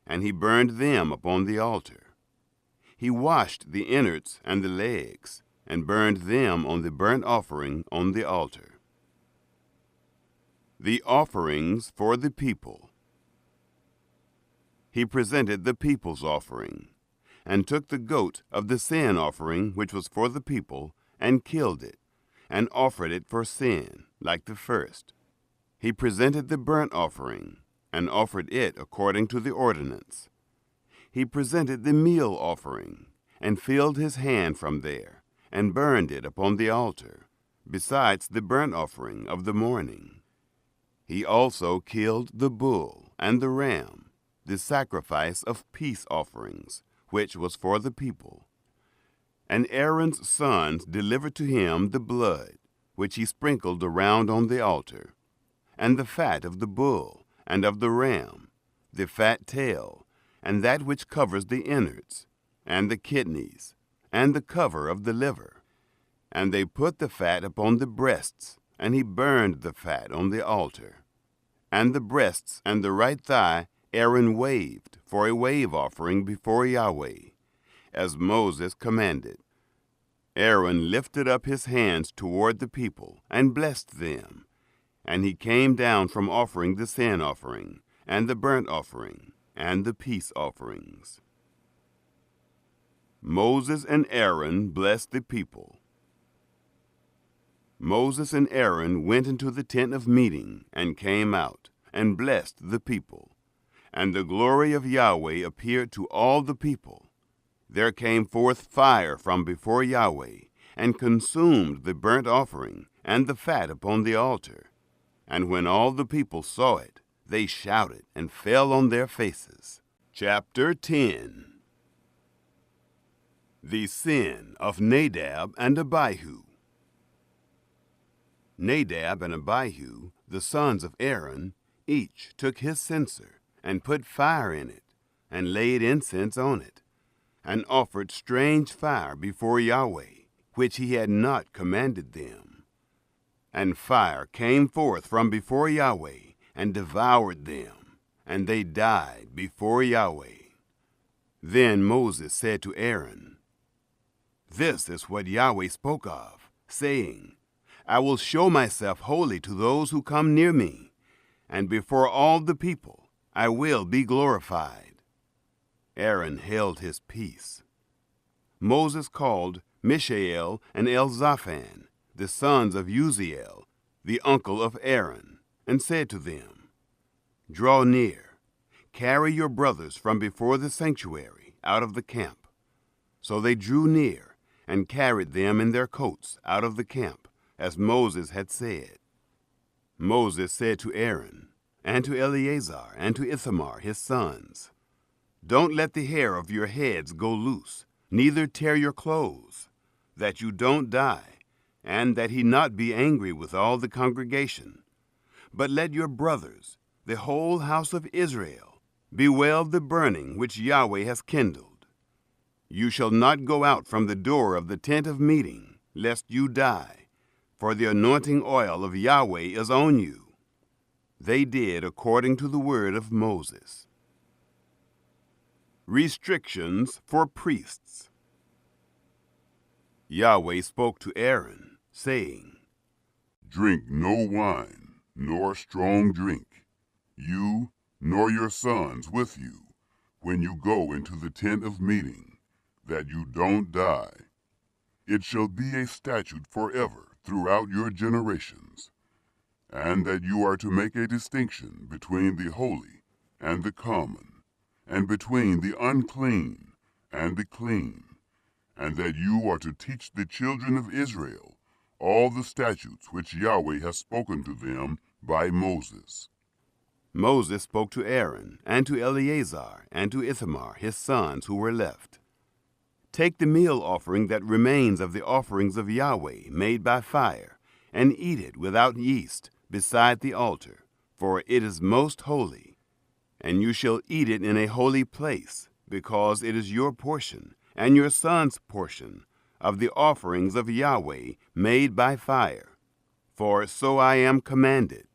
and he burned them upon the altar. He washed the innards and the legs, and burned them on the burnt offering on the altar. The offerings for the people. He presented the people's offering, and took the goat of the sin offering which was for the people, and killed it, and offered it for sin, like the first. He presented the burnt offering, and offered it according to the ordinance. He presented the meal offering, and filled his hand from there, and burned it upon the altar, besides the burnt offering of the morning. He also killed the bull and the ram, the sacrifice of peace offerings, which was for the people. And Aaron's sons delivered to him the blood, which he sprinkled around on the altar, and the fat of the bull and of the ram, the fat tail, and that which covers the innards, and the kidneys, and the cover of the liver. And they put the fat upon the breasts, and he burned the fat on the altar. And the breasts and the right thigh Aaron waved for a wave offering before Yahweh, as Moses commanded. Aaron lifted up his hands toward the people, and blessed them. And he came down from offering the sin offering, and the burnt offering, and the peace offerings. Moses and Aaron blessed the people. Moses and Aaron went into the tent of meeting, and came out, and blessed the people. And the glory of Yahweh appeared to all the people. There came forth fire from before Yahweh, and consumed the burnt offering and the fat upon the altar. And when all the people saw it, they shouted and fell on their faces. Chapter 10. The sin of Nadab and Abihu. Nadab and Abihu, the sons of Aaron, each took his censer, and put fire in it, and laid incense on it, and offered strange fire before Yahweh, which he had not commanded them. And fire came forth from before Yahweh, and devoured them, and they died before Yahweh. Then Moses said to Aaron, This is what Yahweh spoke of, saying, I will show myself holy to those who come near me, and before all the people I will be glorified. Aaron held his peace. Moses called Mishael and Elzaphan, the sons of Uzziel, the uncle of Aaron, and said to them, "Draw near, carry your brothers from before the sanctuary out of the camp." So they drew near and carried them in their coats out of the camp, as Moses had said. Moses said to Aaron, and to Eleazar, and to Ithamar his sons, "Don't let the hair of your heads go loose, neither tear your clothes, that you don't die, and that he not be angry with all the congregation. But let your brothers, the whole house of Israel, bewail the burning which Yahweh has kindled. You shall not go out from the door of the tent of meeting, lest you die, for the anointing oil of Yahweh is on you." They did according to the word of Moses. Restrictions for priests. Yahweh spoke to Aaron, saying, Drink no wine, nor strong drink, you nor your sons with you, when you go into the tent of meeting, that you don't die. It shall be a statute forever throughout your generations, and that you are to make a distinction between the holy and the common, and between the unclean and the clean, and that you are to teach the children of Israel all the statutes which Yahweh has spoken to them by Moses. Moses spoke to Aaron, and to Eleazar, and to Ithamar his sons who were left. Take the meal offering that remains of the offerings of Yahweh made by fire, and eat it without yeast beside the altar, for it is most holy. And you shall eat it in a holy place, because it is your portion, and your son's portion, of the offerings of Yahweh made by fire. For so I am commanded.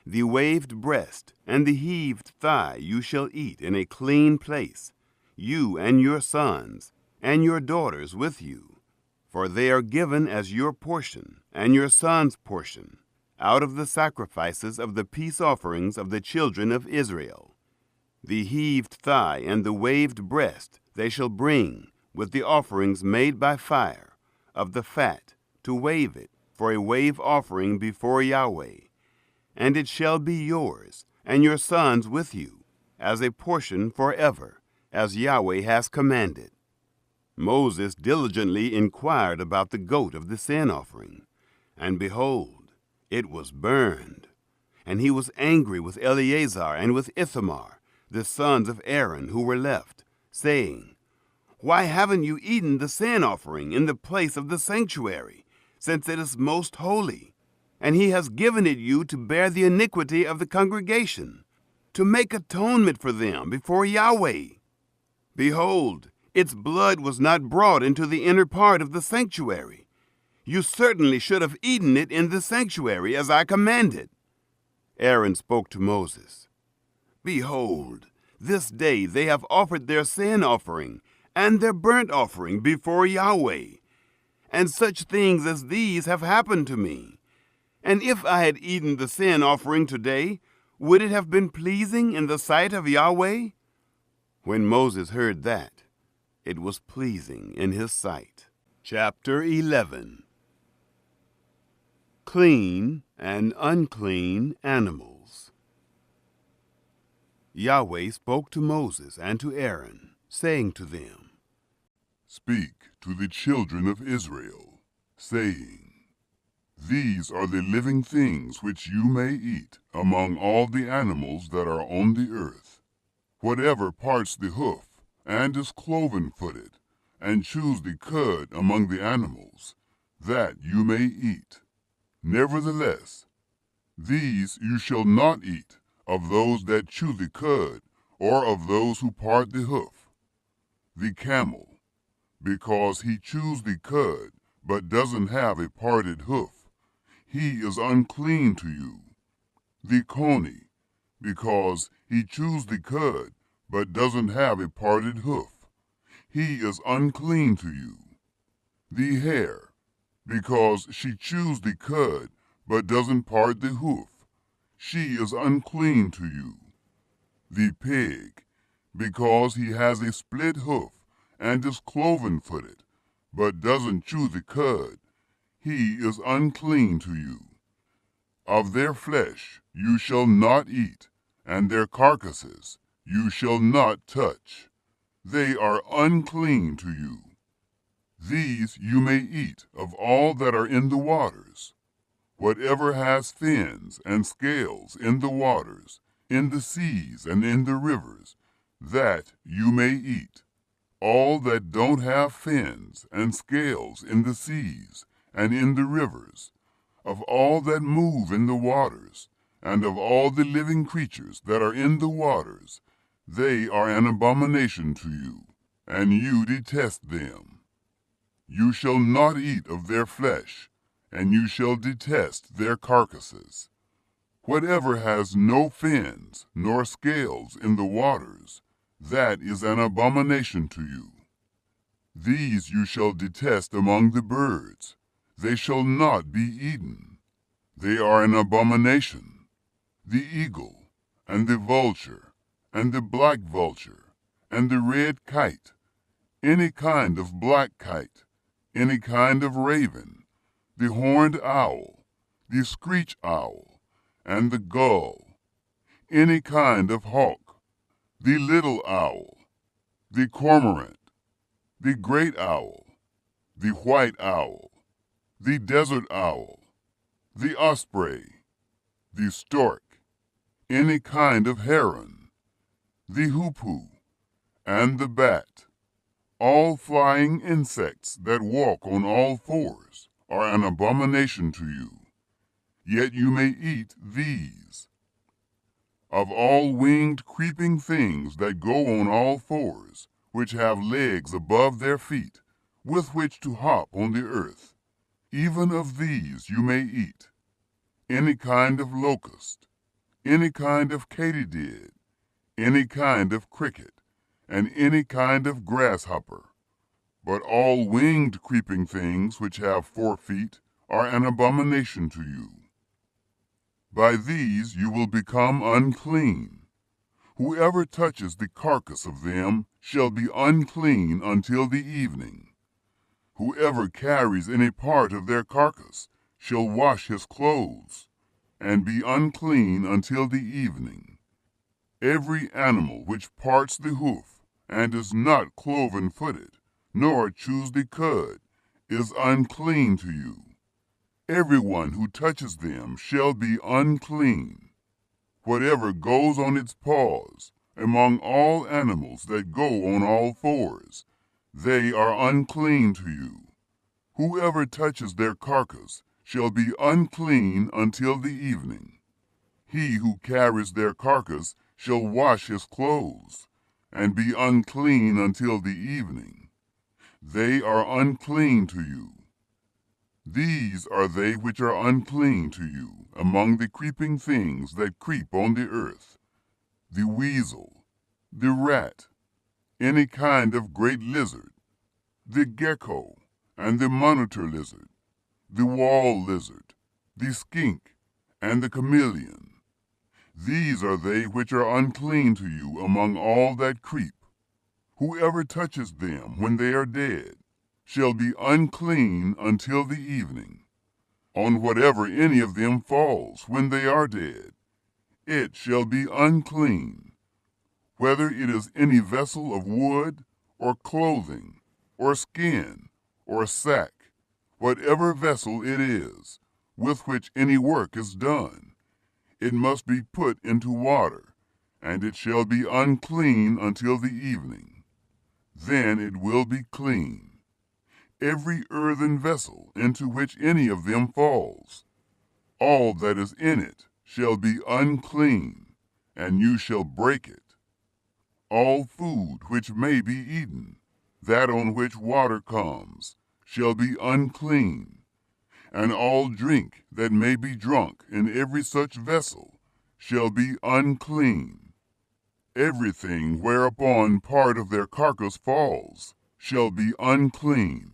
The waved breast and the heaved thigh you shall eat in a clean place, you and your sons, and your daughters with you, for they are given as your portion and your son's portion, out of the sacrifices of the peace offerings of the children of Israel. The heaved thigh and the waved breast they shall bring with the offerings made by fire, of the fat, to wave it for a wave offering before Yahweh. And it shall be yours, and your sons with you, as a portion forever, as Yahweh has commanded. Moses diligently inquired about the goat of the sin offering, and behold, it was burned. And he was angry with Eleazar and with Ithamar, the sons of Aaron who were left, saying, "Why haven't you eaten the sin offering in the place of the sanctuary, since it is most holy? And he has given it you to bear the iniquity of the congregation, to make atonement for them before Yahweh. Behold, its blood was not brought into the inner part of the sanctuary. You certainly should have eaten it in the sanctuary, as I commanded." Aaron spoke to Moses, "Behold, this day they have offered their sin offering and their burnt offering before Yahweh, and such things as these have happened to me. And if I had eaten the sin offering today, would it have been pleasing in the sight of Yahweh?" When Moses heard that, it was pleasing in his sight. Chapter 11. Clean and unclean animals. Yahweh spoke to Moses and to Aaron, saying to them, Speak to the children of Israel, saying, These are the living things which you may eat among all the animals that are on the earth. Whatever parts the hoof, and is cloven-footed, and chews the cud among the animals, that you may eat. Nevertheless, these you shall not eat of those that chew the cud, or of those who part the hoof. The camel, because he chews the cud, but doesn't have a parted hoof, he is unclean to you. The coney, because he chews the cud, but doesn't have a parted hoof, he is unclean to you. The hare, because she chews the cud, but doesn't part the hoof, she is unclean to you. The pig, because he has a split hoof, and is cloven-footed, but doesn't chew the cud, he is unclean to you. Of their flesh you shall not eat, and their carcasses you shall not touch. They are unclean to you. These you may eat of all that are in the waters. Whatever has fins and scales in the waters, in the seas and in the rivers, that you may eat. All that don't have fins and scales in the seas and in the rivers, of all that move in the waters, and of all the living creatures that are in the waters, they are an abomination to you, and you detest them. You shall not eat of their flesh, and you shall detest their carcasses. Whatever has no fins nor scales in the waters, that is an abomination to you. These you shall detest among the birds. They shall not be eaten. They are an abomination. The eagle, and the vulture, and the black vulture, and the red kite, any kind of black kite, any kind of raven, the horned owl, the screech owl, and the gull, any kind of hawk, the little owl, the cormorant, the great owl, the white owl, the desert owl, the osprey, the stork, any kind of heron, the hoopoe, and the bat. All flying insects that walk on all fours are an abomination to you, yet you may eat these. Of all winged creeping things that go on all fours, which have legs above their feet, with which to hop on the earth, even of these you may eat. Any kind of locust, any kind of katydid, any kind of cricket, and any kind of grasshopper. But all winged creeping things which have 4 feet are an abomination to you. By these you will become unclean. Whoever touches the carcass of them shall be unclean until the evening. Whoever carries any part of their carcass shall wash his clothes, and be unclean until the evening. Every animal which parts the hoof, and is not cloven-footed, nor chews the cud, is unclean to you. Everyone who touches them shall be unclean. Whatever goes on its paws, among all animals that go on all fours, they are unclean to you. Whoever touches their carcass shall be unclean until the evening. He who carries their carcass shall wash his clothes, and be unclean until the evening. They are unclean to you. These are they which are unclean to you among the creeping things that creep on the earth, the weasel, the rat, any kind of great lizard, the gecko, and the monitor lizard, the wall lizard, the skink, and the chameleon. These are they which are unclean to you among all that creep. Whoever touches them when they are dead shall be unclean until the evening. On whatever any of them falls when they are dead, it shall be unclean, whether it is any vessel of wood, or clothing, or skin, or sack, whatever vessel it is, with which any work is done. It must be put into water, and it shall be unclean until the evening. Then it will be clean. Every earthen vessel into which any of them falls, all that is in it shall be unclean, and you shall break it. All food which may be eaten, that on which water comes, shall be unclean, and all drink that may be drunk in every such vessel shall be unclean. Everything whereupon part of their carcass falls shall be unclean.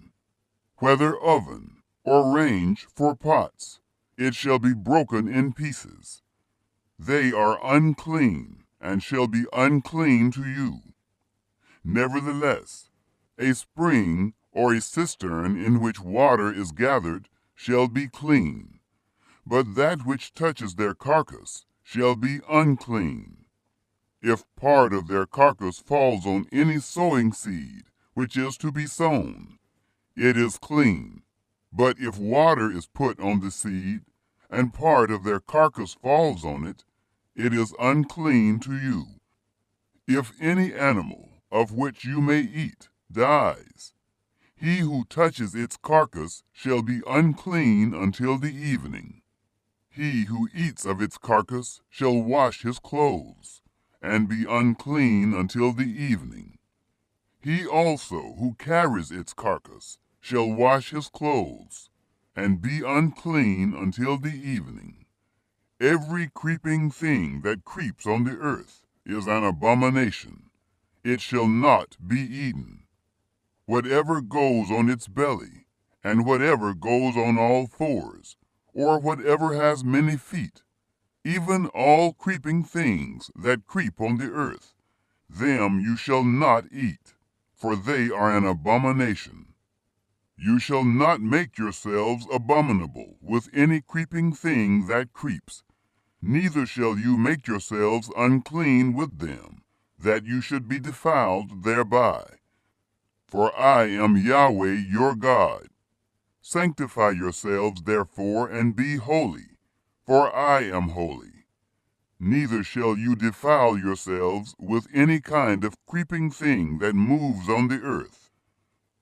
Whether oven or range for pots, it shall be broken in pieces. They are unclean, and shall be unclean to you. Nevertheless, a spring or a cistern in which water is gathered shall be clean, but that which touches their carcass shall be unclean. If part of their carcass falls on any sowing seed which is to be sown, it is clean. But if water is put on the seed, and part of their carcass falls on it, it is unclean to you. If any animal of which you may eat dies, he who touches its carcass shall be unclean until the evening. He who eats of its carcass shall wash his clothes, and be unclean until the evening. He also who carries its carcass shall wash his clothes, and be unclean until the evening. Every creeping thing that creeps on the earth is an abomination. It shall not be eaten. Whatever goes on its belly, and whatever goes on all fours, or whatever has many feet, even all creeping things that creep on the earth, them you shall not eat, for they are an abomination. You shall not make yourselves abominable with any creeping thing that creeps, neither shall you make yourselves unclean with them, that you should be defiled thereby. For I am Yahweh your God. Sanctify yourselves therefore, and be holy, for I am holy. Neither shall you defile yourselves with any kind of creeping thing that moves on the earth.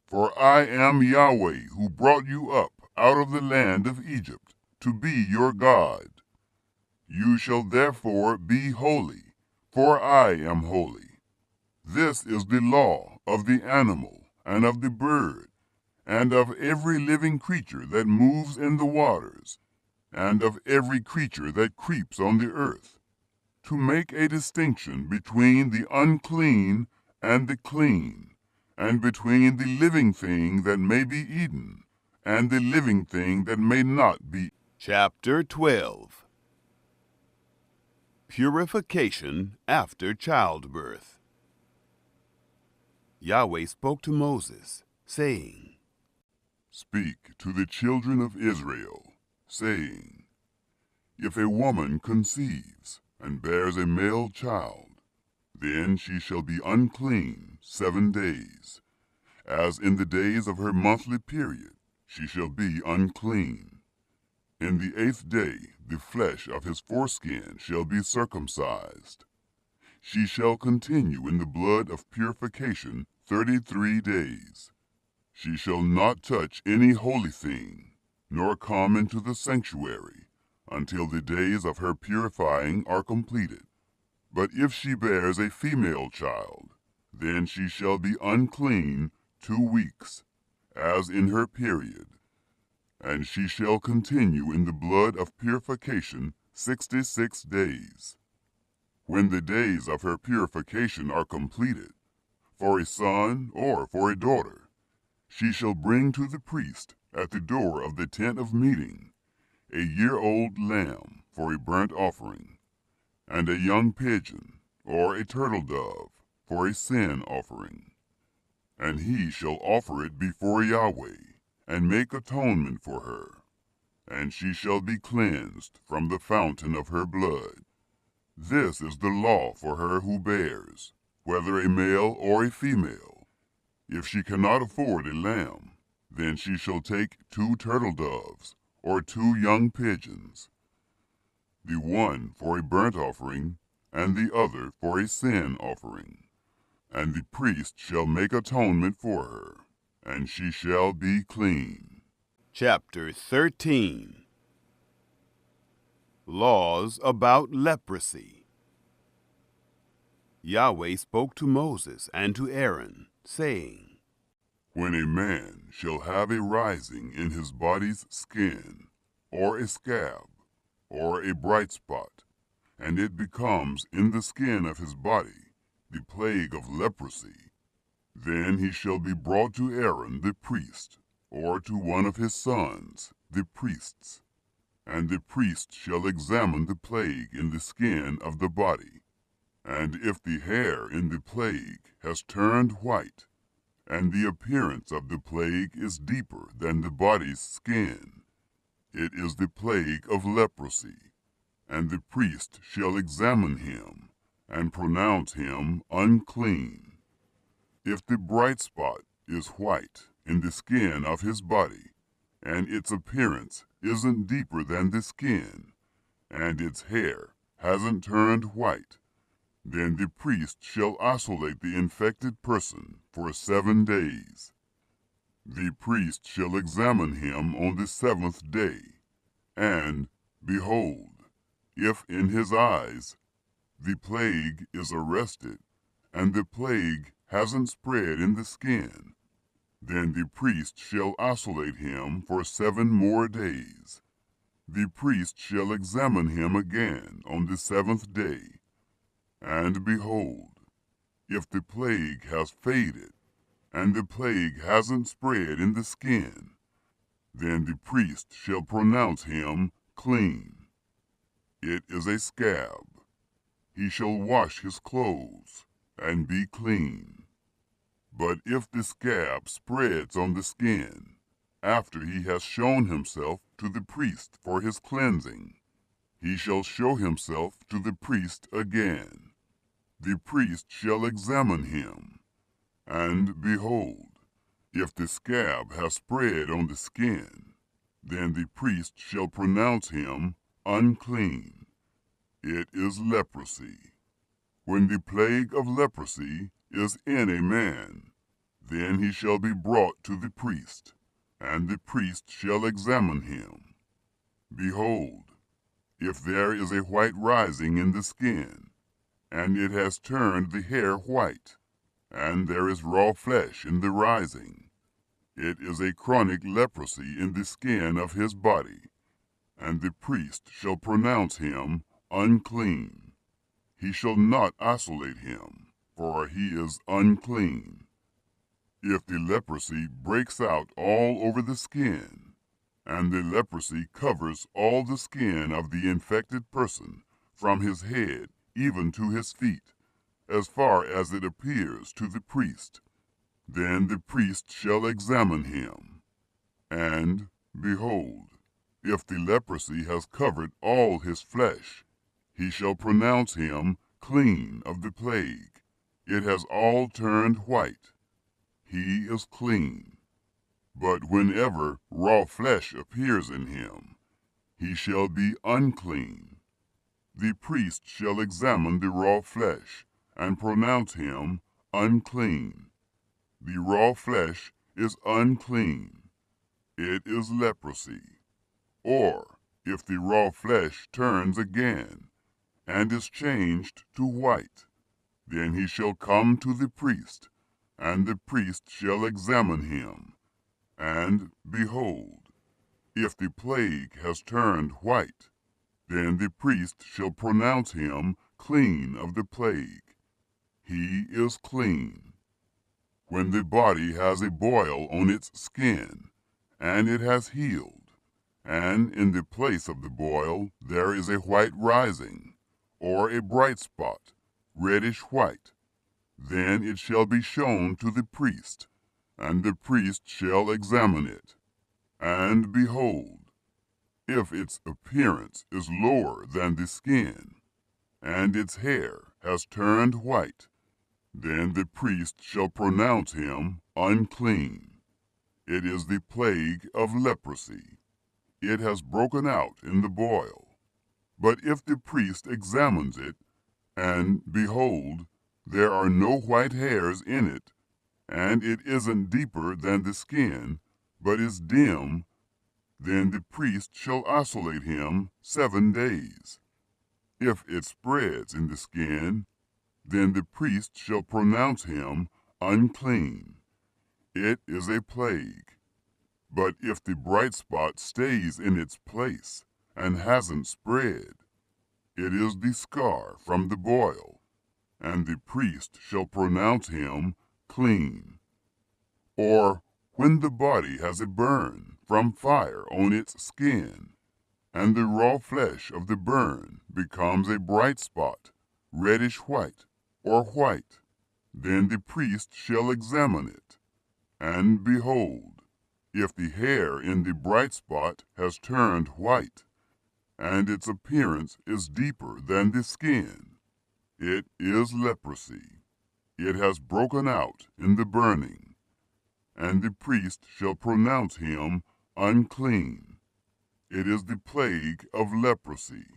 For I am Yahweh, who brought you up out of the land of Egypt, to be your God. You shall therefore be holy, for I am holy. This is the law of the animal, and of the bird, and of every living creature that moves in the waters, and of every creature that creeps on the earth, to make a distinction between the unclean and the clean, and between the living thing that may be eaten, and the living thing that may not be. Chapter 12. Purification after childbirth. Yahweh spoke to Moses, saying, Speak to the children of Israel, saying, If a woman conceives and bears a male child, then she shall be unclean 7 days. As in the days of her monthly period, she shall be unclean. In the 8th day the flesh of his foreskin shall be circumcised. She shall continue in the blood of purification 33 days. She shall not touch any holy thing, nor come into the sanctuary, until the days of her purifying are completed. But if she bears a female child, then she shall be unclean 2 weeks, as in her period, and she shall continue in the blood of purification 66 days. When the days of her purification are completed, for a son or for a daughter, she shall bring to the priest at the door of the tent of meeting a year-old lamb for a burnt offering, and a young pigeon or a turtle dove for a sin offering. And he shall offer it before Yahweh, and make atonement for her, and she shall be cleansed from the fountain of her blood. This is the law for her who bears, whether a male or a female. If she cannot afford a lamb, then she shall take 2 turtle doves or 2 young pigeons, the one for a burnt offering, and the other for a sin offering. And the priest shall make atonement for her, and she shall be clean. Chapter 13. Laws about leprosy. Yahweh spoke to Moses and to Aaron, saying, When a man shall have a rising in his body's skin, or a scab, or a bright spot, and it becomes in the skin of his body the plague of leprosy, then he shall be brought to Aaron the priest, or to one of his sons, the priests. And the priest shall examine the plague in the skin of the body. And if the hair in the plague has turned white, and the appearance of the plague is deeper than the body's skin, It is the plague of leprosy, and the priest shall examine him, and pronounce him unclean. If the bright spot is white in the skin of his body, and its appearance isn't deeper than the skin, and its hair hasn't turned white, then the priest shall isolate the infected person for 7 days. The priest shall examine him on the 7th day, and, behold, if in his eyes the plague is arrested, and the plague hasn't spread in the skin, then the priest shall isolate him for 7 more days. The priest shall examine him again on the 7th day, and behold, if the plague has faded, and the plague hasn't spread in the skin, then the priest shall pronounce him clean. It is a scab. He shall wash his clothes, and be clean. But if the scab spreads on the skin, after he has shown himself to the priest for his cleansing, he shall show himself to the priest again. The priest shall examine him, and behold, if the scab has spread on the skin, then the priest shall pronounce him unclean. It is leprosy. When the plague of leprosy is in a man, then he shall be brought to the priest, and the priest shall examine him. Behold, if there is a white rising in the skin, and it has turned the hair white, and there is raw flesh in the rising, it is a chronic leprosy in the skin of his body, and the priest shall pronounce him unclean. He shall not isolate him, for he is unclean. If the leprosy breaks out all over the skin, and the leprosy covers all the skin of the infected person from his head even to his feet, as far as it appears to the priest, then the priest shall examine him. And, behold, if the leprosy has covered all his flesh, he shall pronounce him clean of the plague. It has all turned white. He is clean. But whenever raw flesh appears in him, he shall be unclean. The priest shall examine the raw flesh, and pronounce him unclean. The raw flesh is unclean. It is leprosy. Or, if the raw flesh turns again, and is changed to white, then he shall come to the priest, and the priest shall examine him. And, behold, if the plague has turned white, then the priest shall pronounce him clean of the plague. He is clean. When the body has a boil on its skin, and it has healed, and in the place of the boil there is a white rising, or a bright spot, reddish white, then it shall be shown to the priest, and the priest shall examine it. And behold, if its appearance is lower than the skin, and its hair has turned white, then the priest shall pronounce him unclean. It is the plague of leprosy. It has broken out in the boil. But if the priest examines it, and behold, there are no white hairs in it, and it isn't deeper than the skin, but is dim, then the priest shall isolate him 7 days. If it spreads in the skin, then the priest shall pronounce him unclean. It is a plague. But if the bright spot stays in its place and hasn't spread, it is the scar from the boil, and the priest shall pronounce him clean. Or when the body has a burn from fire on its skin, and the raw flesh of the burn becomes a bright spot, reddish white, or white, then the priest shall examine it. And behold, If the hair in the bright spot has turned white, and its appearance is deeper than the skin, it is leprosy. It has broken out in the burning, and the priest shall pronounce him unclean. It is the plague of leprosy.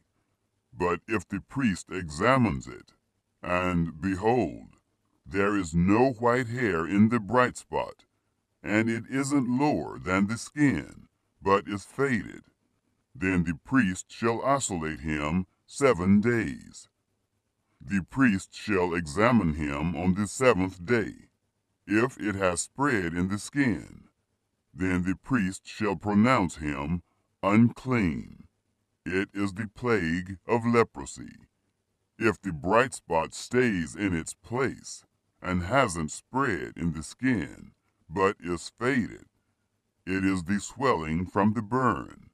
But if the priest examines it, and behold, there is no white hair in the bright spot, and it isn't lower than the skin, but is faded, then the priest shall isolate him 7 days. The priest shall examine him on the 7th day. If it has spread in the skin, then the priest shall pronounce him unclean. It is the plague of leprosy. If the bright spot stays in its place and hasn't spread in the skin, but is faded, it is the swelling from the burn,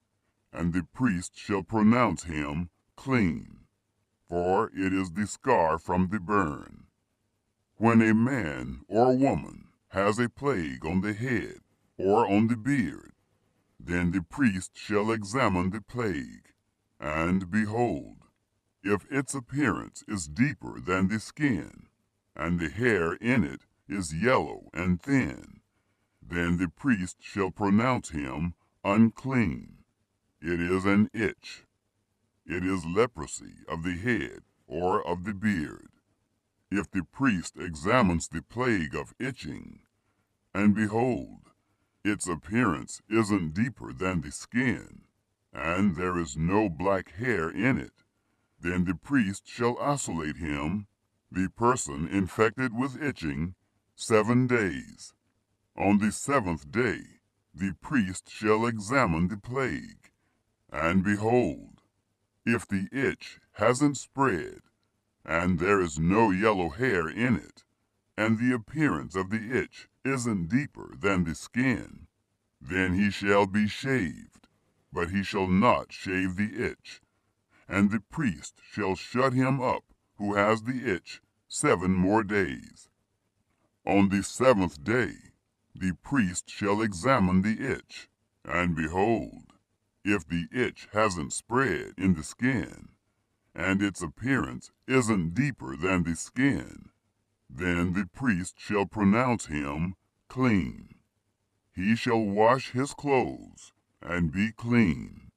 and the priest shall pronounce him clean, for it is the scar from the burn. When a man or woman has a plague on the head or on the beard, then the priest shall examine the plague, and behold, if its appearance is deeper than the skin, and the hair in it is yellow and thin, then the priest shall pronounce him unclean. It is an itch. It is leprosy of the head or of the beard. If the priest examines the plague of itching, and behold, its appearance isn't deeper than the skin, and there is no black hair in it, then the priest shall isolate him, the person infected with itching, 7 days. On the 7th day, the priest shall examine the plague, and behold, if the itch hasn't spread, and there is no yellow hair in it, and the appearance of the itch isn't deeper than the skin, then he shall be shaved, but he shall not shave the itch, and the priest shall shut him up who has the itch 7 more days. On the 7th day, the priest shall examine the itch, and behold, if the itch hasn't spread in the skin, and its appearance isn't deeper than the skin, then the priest shall pronounce him clean. He shall wash his clothes and be clean.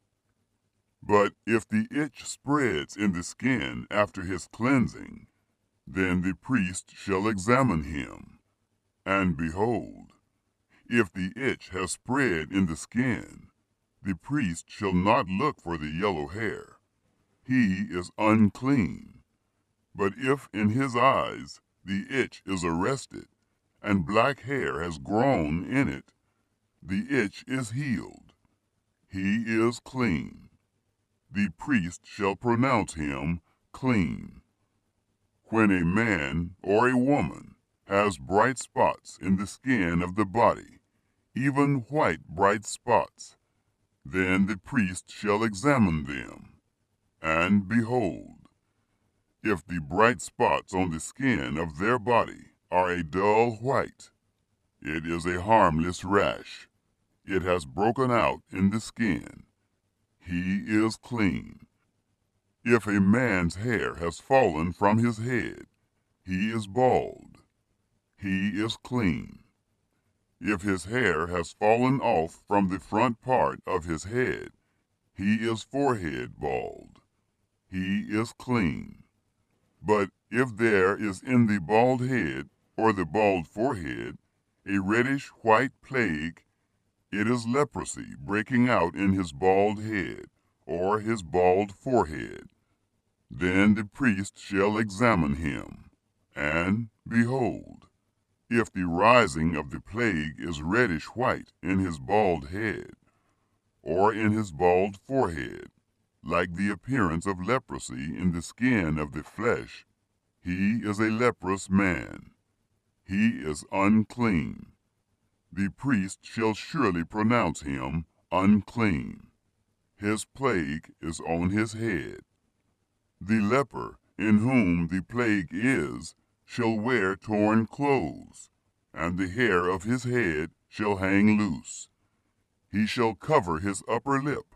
But if the itch spreads in the skin after his cleansing, then the priest shall examine him, and behold, if the itch has spread in the skin, the priest shall not look for the yellow hair. He is unclean. But if in his eyes the itch is arrested, and black hair has grown in it, the itch is healed. He is clean. The priest shall pronounce him clean. When a man or a woman has bright spots in the skin of the body, even white bright spots, then the priest shall examine them, and behold, if the bright spots on the skin of their body are a dull white, it is a harmless rash. It has broken out in the skin. He is clean. If a man's hair has fallen from his head, he is bald. He is clean. If his hair has fallen off from the front part of his head, he is forehead bald. He is clean. But if there is in the bald head or the bald forehead a reddish-white plague, it is leprosy breaking out in his bald head or his bald forehead. Then the priest shall examine him, and behold, if the rising of the plague is reddish-white in his bald head, or in his bald forehead, like the appearance of leprosy in the skin of the flesh, he is a leprous man. He is unclean. The priest shall surely pronounce him unclean. His plague is on his head. The leper in whom the plague is shall wear torn clothes, and the hair of his head shall hang loose. he shall cover his upper lip,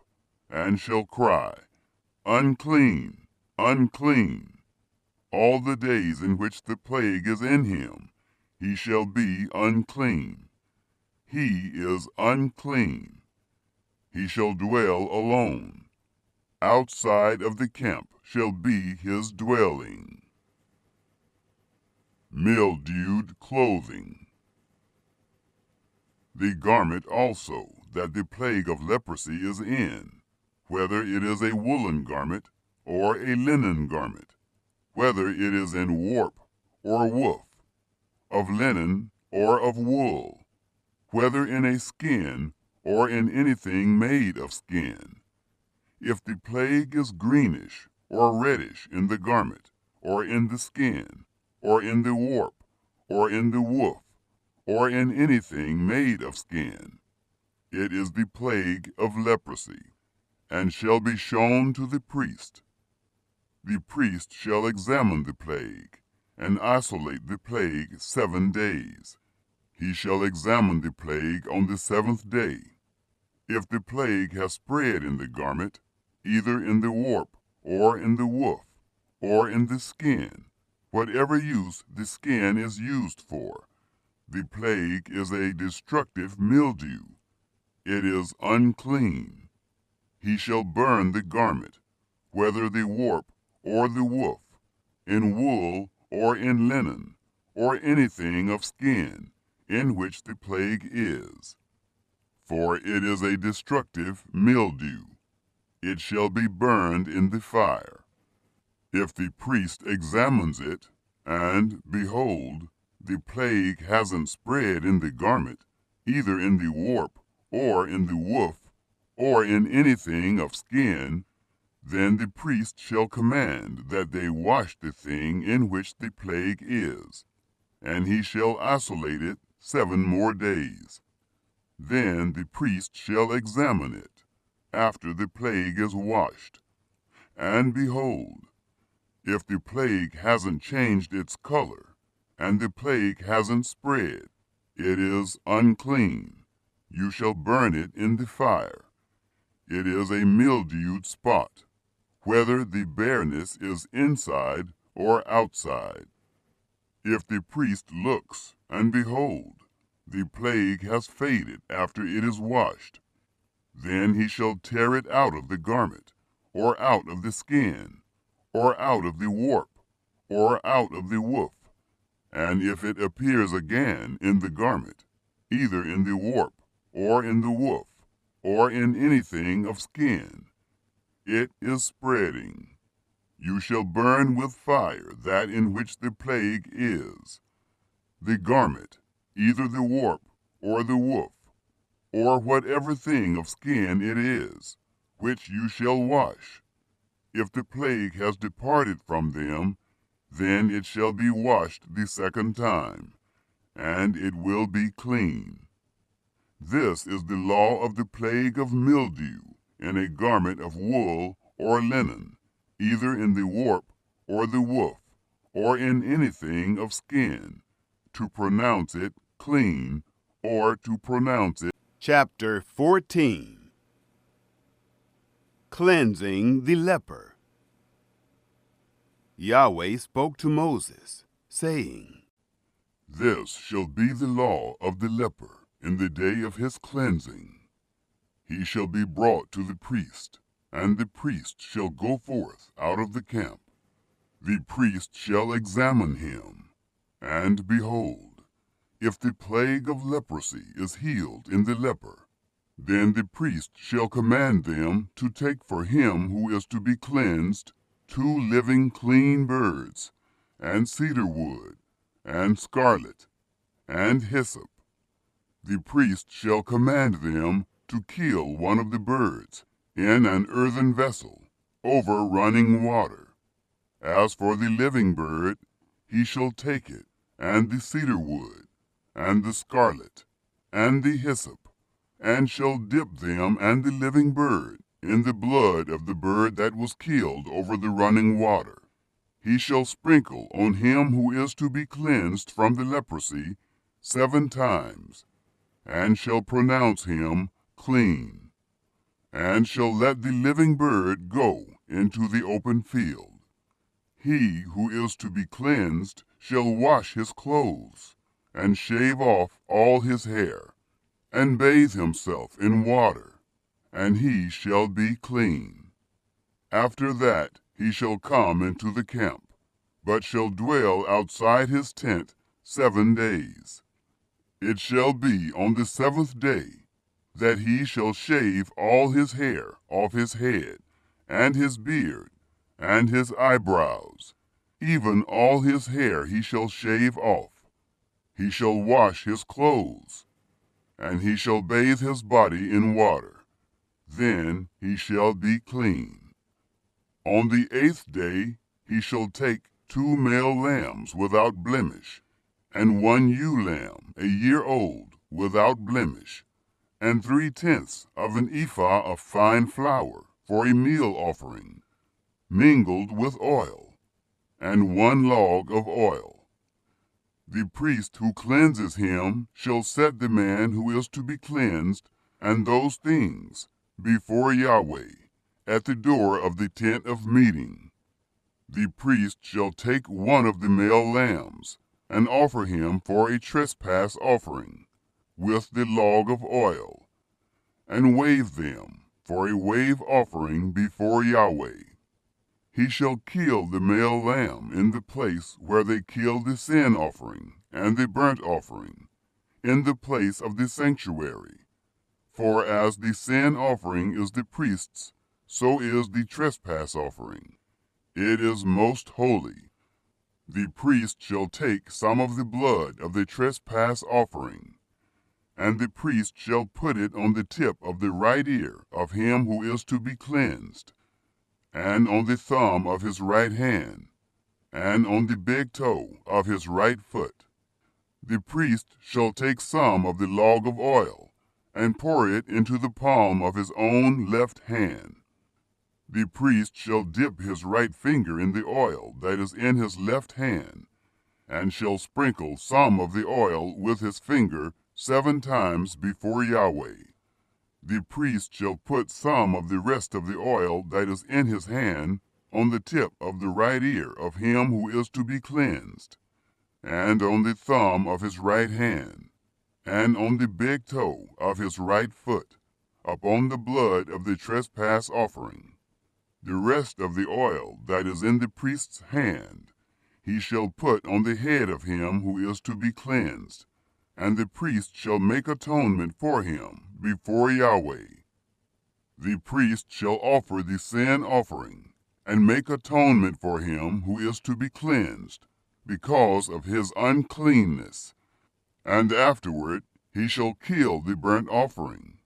and shall cry, Unclean, unclean. All the days in which the plague is in him, he shall be unclean. He is unclean. He shall dwell alone. Outside of the camp shall be his dwelling. Mildewed clothing. The garment also that the plague of leprosy is in, whether it is a woolen garment or a linen garment, whether it is in warp or woof, of linen or of wool, whether in a skin or in anything made of skin. If the plague is greenish or reddish in the garment, or in the skin, or in the warp, or in the woof, or in anything made of skin, it is the plague of leprosy, and shall be shown to the priest. The priest shall examine the plague, and isolate the plague 7 days. He shall examine the plague on the 7th day. If the plague has spread in the garment, either in the warp, or in the woof, or in the skin, whatever use the skin is used for, the plague is a destructive mildew. It is unclean. He shall burn the garment, whether the warp or the woof, in wool or in linen, or anything of skin, in which the plague is. For it is a destructive mildew. It shall be burned in the fire. If the priest examines it, and, behold, the plague hasn't spread in the garment, either in the warp, or in the woof, or in anything of skin, then the priest shall command that they wash the thing in which the plague is, and he shall isolate it 7 more days. Then the priest shall examine it, after the plague is washed. And behold, if the plague hasn't changed its color, and the plague hasn't spread, it is unclean. You shall burn it in the fire. It is a mildewed spot, whether the bareness is inside or outside. If the priest looks, and behold, the plague has faded after it is washed, then he shall tear it out of the garment, or out of the skin, or out of the warp, or out of the woof. And if it appears again in the garment, either in the warp, or in the woof, or in anything of skin, it is spreading. You shall burn with fire that in which the plague is. The garment, either the warp, or the woof, or whatever thing of skin it is, which you shall wash. If the plague has departed from them, then it shall be washed the 2nd time, and it will be clean. This is the law of the plague of mildew in a garment of wool or linen, either in the warp or the woof, or in anything of skin, to pronounce it clean, or to pronounce it. Chapter 14. Cleansing the leper. Yahweh spoke to Moses, saying, This shall be the law of the leper in the day of his cleansing. He shall be brought to the priest, and the priest shall go forth out of the camp. The priest shall examine him, and behold, if the plague of leprosy is healed in the leper, then the priest shall command them to take for him who is to be cleansed 2 living clean birds, and cedar wood, and scarlet, and hyssop. The priest shall command them to kill one of the birds in an earthen vessel, over running water. As for the living bird, he shall take it, and the cedar wood, and the scarlet, and the hyssop, and shall dip them and the living bird in the blood of the bird that was killed over the running water. He shall sprinkle on him who is to be cleansed from the leprosy 7 times, and shall pronounce him clean, and shall let the living bird go into the open field. He who is to be cleansed shall wash his clothes, and shave off all his hair, and bathe himself in water, and he shall be clean. After that he shall come into the camp, but shall dwell outside his tent 7 days. It shall be on the 7th day that he shall shave all his hair off his head, and his beard, and his eyebrows, even all his hair he shall shave off. He shall wash his clothes, and he shall bathe his body in water. Then he shall be clean. On the 8th day he shall take 2 male lambs without blemish, and 1 ewe lamb a year old without blemish, and 3/10 of an ephah of fine flour for a meal offering, mingled with oil, and 1 log of oil. The priest who cleanses him shall set the man who is to be cleansed and those things before Yahweh at the door of the tent of meeting. The priest shall take 1 of the male lambs and offer him for a trespass offering with the log of oil, and wave them for a wave offering before Yahweh. He shall kill the male lamb in the place where they kill the sin offering and the burnt offering, in the place of the sanctuary. For as the sin offering is the priest's, so is the trespass offering. It is most holy. The priest shall take some of the blood of the trespass offering, and the priest shall put it on the tip of the right ear of him who is to be cleansed, and on the thumb of his right hand, and on the big toe of his right foot. The priest shall take some of the log of oil, and pour it into the palm of his own left hand. The priest shall dip his right finger in the oil that is in his left hand, and shall sprinkle some of the oil with his finger 7 times before Yahweh. The priest shall put some of the rest of the oil that is in his hand on the tip of the right ear of him who is to be cleansed, and on the thumb of his right hand, and on the big toe of his right foot, upon the blood of the trespass offering. The rest of the oil that is in the priest's hand he shall put on the head of him who is to be cleansed, and the priest shall make atonement for him before Yahweh. The priest shall offer the sin offering, and make atonement for him who is to be cleansed, because of his uncleanness. And afterward he shall kill the burnt offering,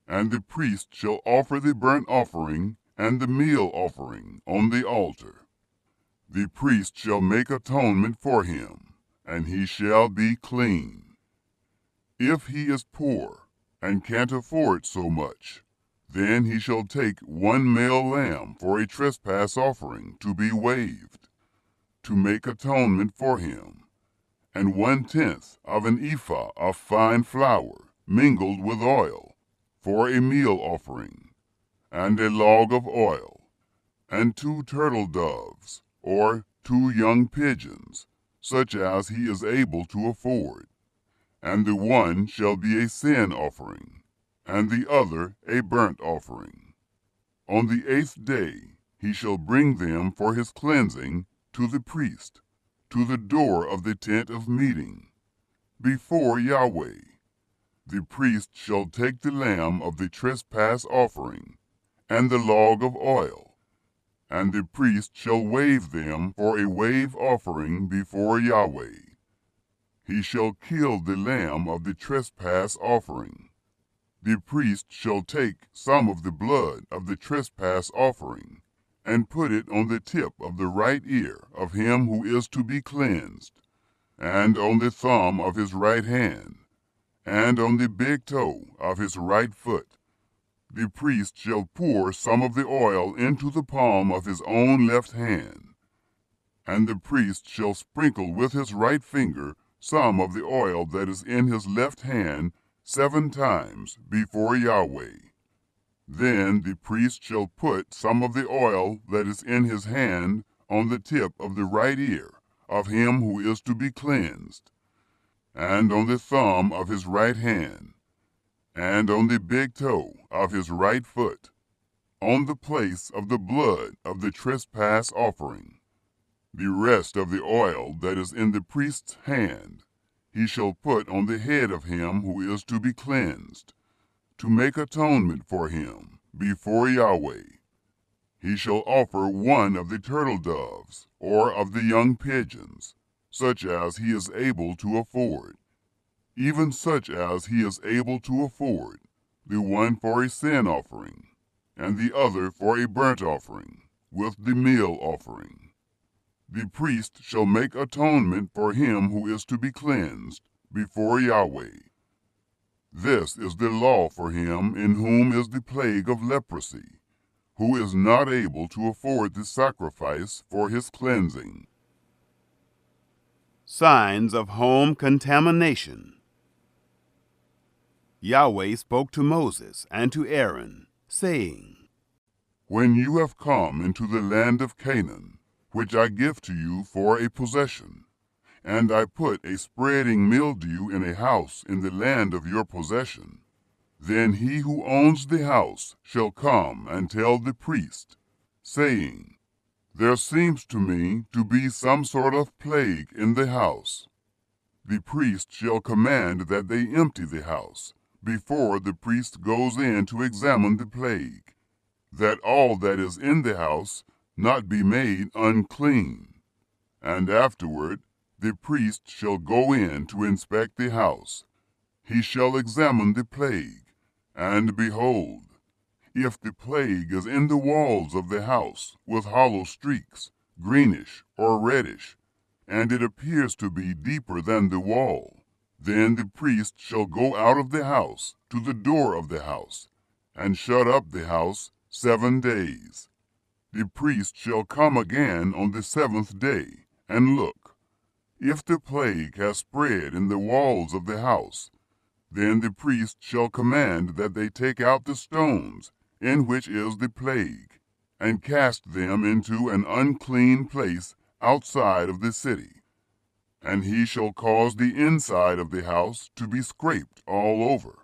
and the priest shall offer the burnt offering and the meal offering on the altar. The priest shall make atonement for him, and he shall be clean. If he is poor, and can't afford so much, then he shall take 1 male lamb for a trespass offering to be waved, to make atonement for him, and 1/10 of an ephah of fine flour mingled with oil, for a meal offering, and a log of oil, and 2 turtle doves, or 2 young pigeons, such as he is able to afford. And the one shall be a sin offering, and the other a burnt offering. On the 8th day he shall bring them for his cleansing to the priest, to the door of the tent of meeting, before Yahweh. The priest shall take the lamb of the trespass offering, and the log of oil, and the priest shall wave them for a wave offering before Yahweh. He shall kill the lamb of the trespass offering. The priest shall take some of the blood of the trespass offering, and put it on the tip of the right ear of him who is to be cleansed, and on the thumb of his right hand, and on the big toe of his right foot. The priest shall pour some of the oil into the palm of his own left hand, and the priest shall sprinkle with his right finger some of the oil that is in his left hand 7 times before Yahweh. Then the priest shall put some of the oil that is in his hand on the tip of the right ear of him who is to be cleansed, and on the thumb of his right hand, and on the big toe of his right foot, on the place of the blood of the trespass offering. The rest of the oil that is in the priest's hand he shall put on the head of him who is to be cleansed, to make atonement for him before Yahweh. He shall offer one of the turtle doves, or of the young pigeons, such as he is able to afford, even such as he is able to afford, the one for a sin offering, and the other for a burnt offering, with the meal offering. The priest shall make atonement for him who is to be cleansed before Yahweh. This is the law for him in whom is the plague of leprosy, who is not able to afford the sacrifice for his cleansing. Signs of home contamination. Yahweh spoke to Moses and to Aaron, saying, When you have come into the land of Canaan, which I give to you for a possession, and I put a spreading mildew in a house in the land of your possession, then he who owns the house shall come and tell the priest, saying, There seems to me to be some sort of plague in the house. The priest shall command that they empty the house before the priest goes in to examine the plague, that all that is in the house not be made unclean. And afterward the priest shall go in to inspect the house. He shall examine the plague, and behold, if the plague is in the walls of the house with hollow streaks, greenish or reddish, and it appears to be deeper than the wall, then the priest shall go out of the house to the door of the house, and shut up the house 7 days. The priest shall come again on the 7th day, and look. If the plague has spread in the walls of the house, then the priest shall command that they take out the stones in which is the plague, and cast them into an unclean place outside of the city. And he shall cause the inside of the house to be scraped all over,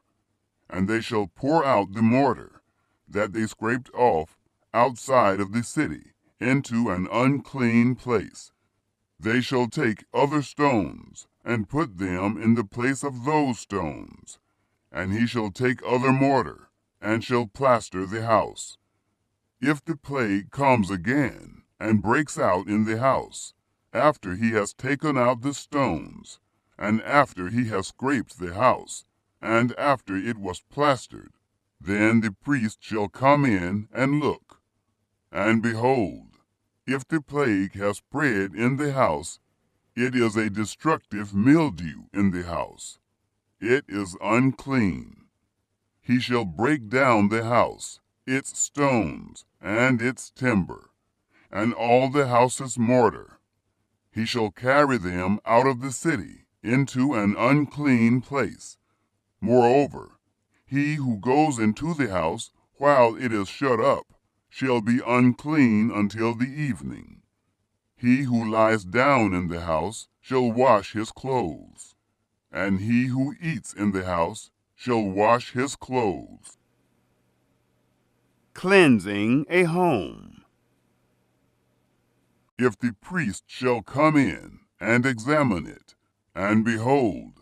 and they shall pour out the mortar that they scraped off outside of the city into an unclean place. They shall take other stones and put them in the place of those stones, and he shall take other mortar and shall plaster the house. If the plague comes again and breaks out in the house, after he has taken out the stones, and after he has scraped the house, and after it was plastered, then the priest shall come in and look. And behold, if the plague has spread in the house, it is a destructive mildew in the house. It is unclean. He shall break down the house, its stones, and its timber, and all the house's mortar. He shall carry them out of the city into an unclean place. Moreover, he who goes into the house while it is shut up shall be unclean until the evening. He who lies down in the house shall wash his clothes, and he who eats in the house shall wash his clothes. Cleansing a home. If the priest shall come in and examine it, and behold,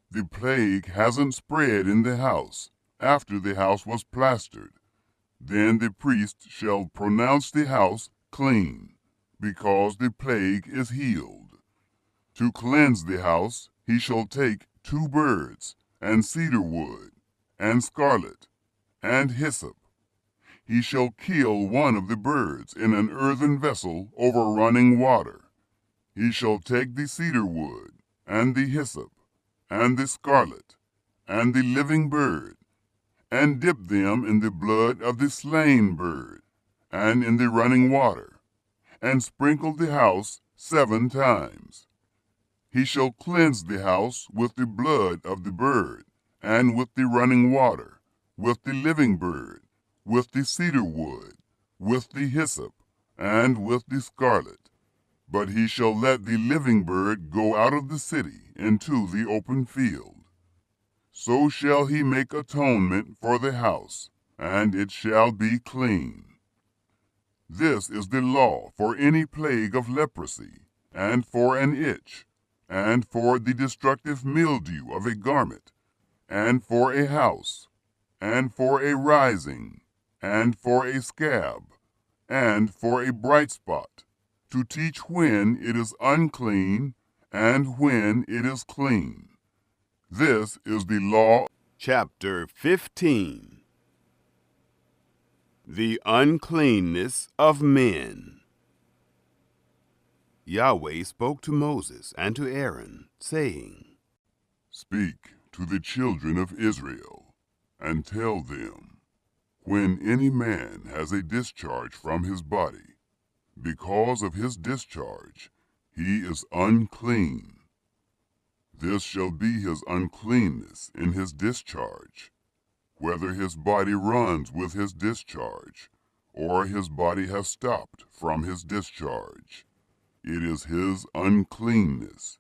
the plague hasn't spread in the house after the house was plastered, then the priest shall pronounce the house clean, because the plague is healed. To cleanse the house he shall take 2 birds, and cedar wood, and scarlet, and hyssop. He shall kill one of the birds in an earthen vessel over running water. He shall take the cedar wood, and the hyssop, and the scarlet, and the living bird, and dip them in the blood of the slain bird, and in the running water, and sprinkle the house 7 times. He shall cleanse the house with the blood of the bird, and with the running water, with the living bird, with the cedar wood, with the hyssop, and with the scarlet. But he shall let the living bird go out of the city into the open field. So shall he make atonement for the house, and it shall be clean. This is the law for any plague of leprosy, and for an itch, and for the destructive mildew of a garment, and for a house, and for a rising, and for a scab, and for a bright spot, to teach when it is unclean, and when it is clean. This is the law. Chapter 15. The uncleanness of men. Yahweh spoke to Moses and to Aaron, saying, Speak to the children of Israel, and tell them, when any man has a discharge from his body, because of his discharge, he is unclean. This shall be his uncleanness in his discharge, whether his body runs with his discharge, or his body has stopped from his discharge. It is his uncleanness.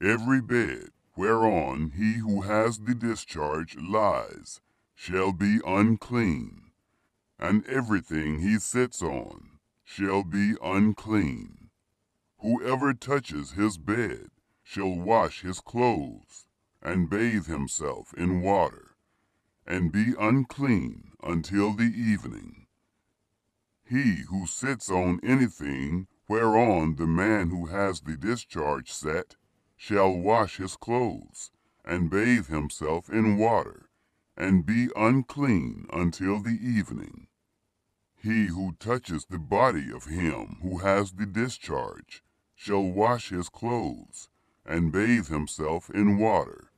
Every bed whereon he who has the discharge lies shall be unclean, and everything he sits on shall be unclean. Whoever touches his bed shall wash his clothes, and bathe himself in water, and be unclean until the evening. He who sits on anything whereon the man who has the discharge sat shall wash his clothes, and bathe himself in water, and be unclean until the evening. He who touches the body of him who has the discharge shall wash his clothes, and bathe himself in water,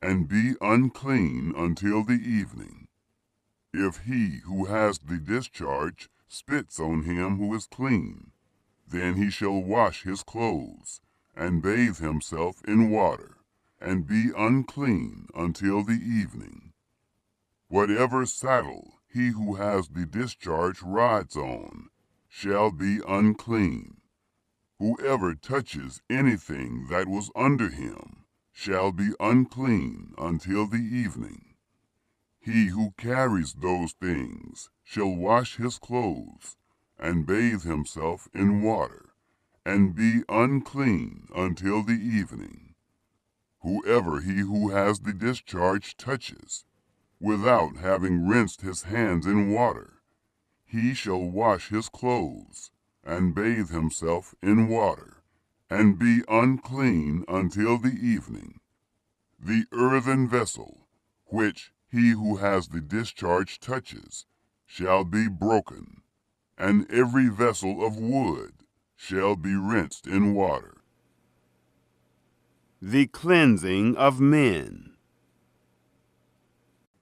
and be unclean until the evening. If he who has the discharge spits on him who is clean, then he shall wash his clothes, and bathe himself in water, and be unclean until the evening. Whatever saddle he who has the discharge rides on shall be unclean. Whoever touches anything that was under him shall be unclean until the evening. He who carries those things shall wash his clothes, and bathe himself in water, and be unclean until the evening. Whoever he who has the discharge touches, without having rinsed his hands in water, he shall wash his clothes, and bathe himself in water, and be unclean until the evening. The earthen vessel, which he who has the discharge touches, shall be broken, and every vessel of wood shall be rinsed in water. The cleansing of men.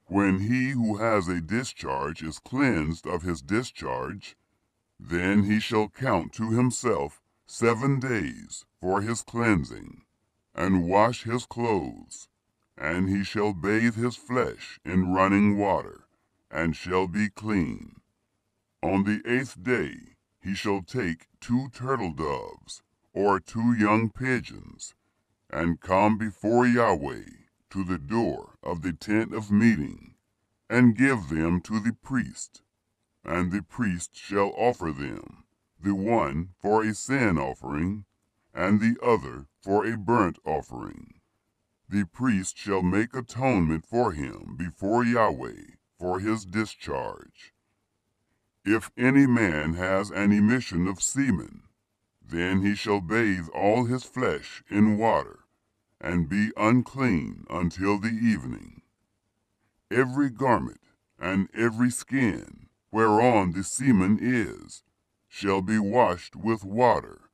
When he who has a discharge is cleansed of his discharge, then he shall count to himself 7 days for his cleansing, and wash his clothes, and he shall bathe his flesh in running water, and shall be clean. On the 8th day he shall take 2 turtle doves, or 2 young pigeons, and come before Yahweh to the door of the tent of meeting, and give them to the priest. And the priest shall offer them, the one for a sin offering, and the other for a burnt offering. The priest shall make atonement for him before Yahweh for his discharge. If any man has an emission of semen, then he shall bathe all his flesh in water, and be unclean until the evening. Every garment and every skin whereon the semen is shall be washed with water,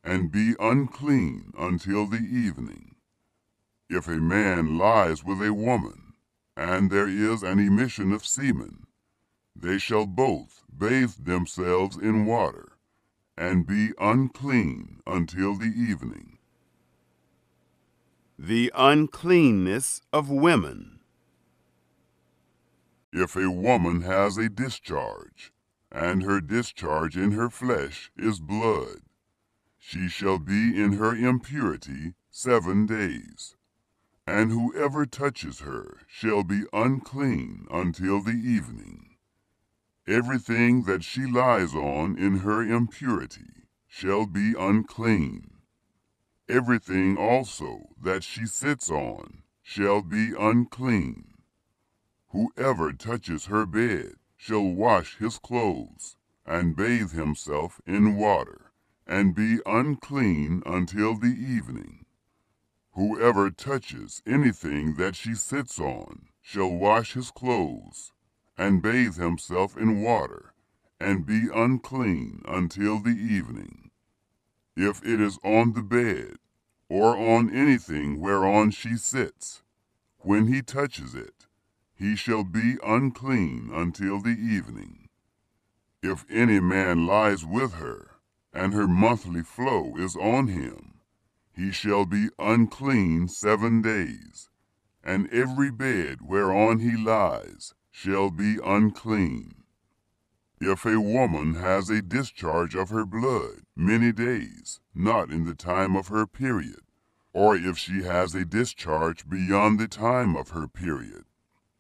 and be unclean until the evening. If a man lies with a woman, and there is an emission of semen, they shall both bathe themselves in water, and be unclean until the evening. The uncleanness of women. If a woman has a discharge, and her discharge in her flesh is blood, she shall be in her impurity 7 days. And whoever touches her shall be unclean until the evening. Everything that she lies on in her impurity shall be unclean. Everything also that she sits on shall be unclean. Whoever touches her bed shall wash his clothes, and bathe himself in water, and be unclean until the evening. Whoever touches anything that she sits on shall wash his clothes, and bathe himself in water, and be unclean until the evening. If it is on the bed, or on anything whereon she sits, when he touches it, he shall be unclean until the evening. If any man lies with her, and her monthly flow is on him, he shall be unclean 7 days, and every bed whereon he lies shall be unclean. If a woman has a discharge of her blood many days, not in the time of her period, or if she has a discharge beyond the time of her period,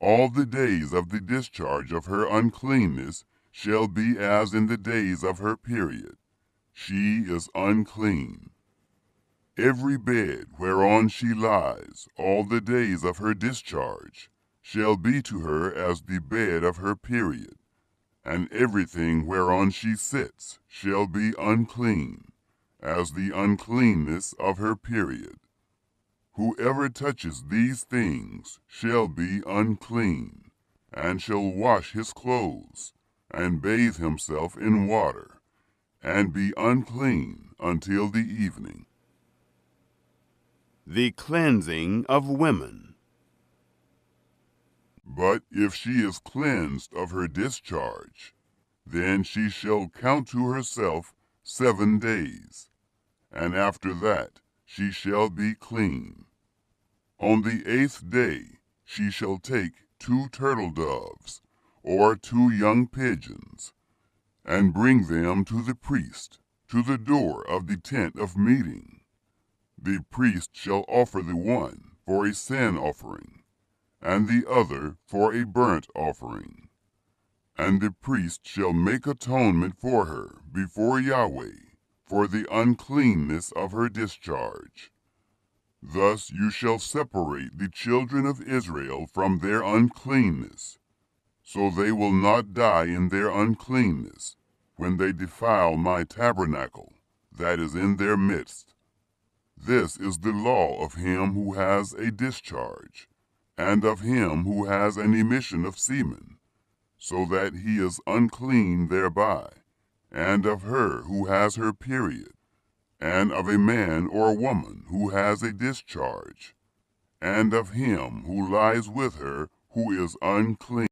all the days of the discharge of her uncleanness shall be as in the days of her period. She is unclean. Every bed whereon she lies all the days of her discharge shall be to her as the bed of her period, and everything whereon she sits shall be unclean, as the uncleanness of her period. Whoever touches these things shall be unclean, and shall wash his clothes, and bathe himself in water, and be unclean until the evening. The cleansing of women. But if she is cleansed of her discharge, then she shall count to herself 7 days, and after that she shall be clean. On the 8th day she shall take 2 turtle doves, or 2 young pigeons, and bring them to the priest, to the door of the tent of meeting. The priest shall offer the one for a sin offering, and the other for a burnt offering. And the priest shall make atonement for her before Yahweh for the uncleanness of her discharge. Thus you shall separate the children of Israel from their uncleanness, so they will not die in their uncleanness when they defile my tabernacle that is in their midst. This is the law of him who has a discharge, and of him who has an emission of semen, so that he is unclean thereby, and of her who has her period, and of a man or woman who has a discharge, and of him who lies with her who is unclean.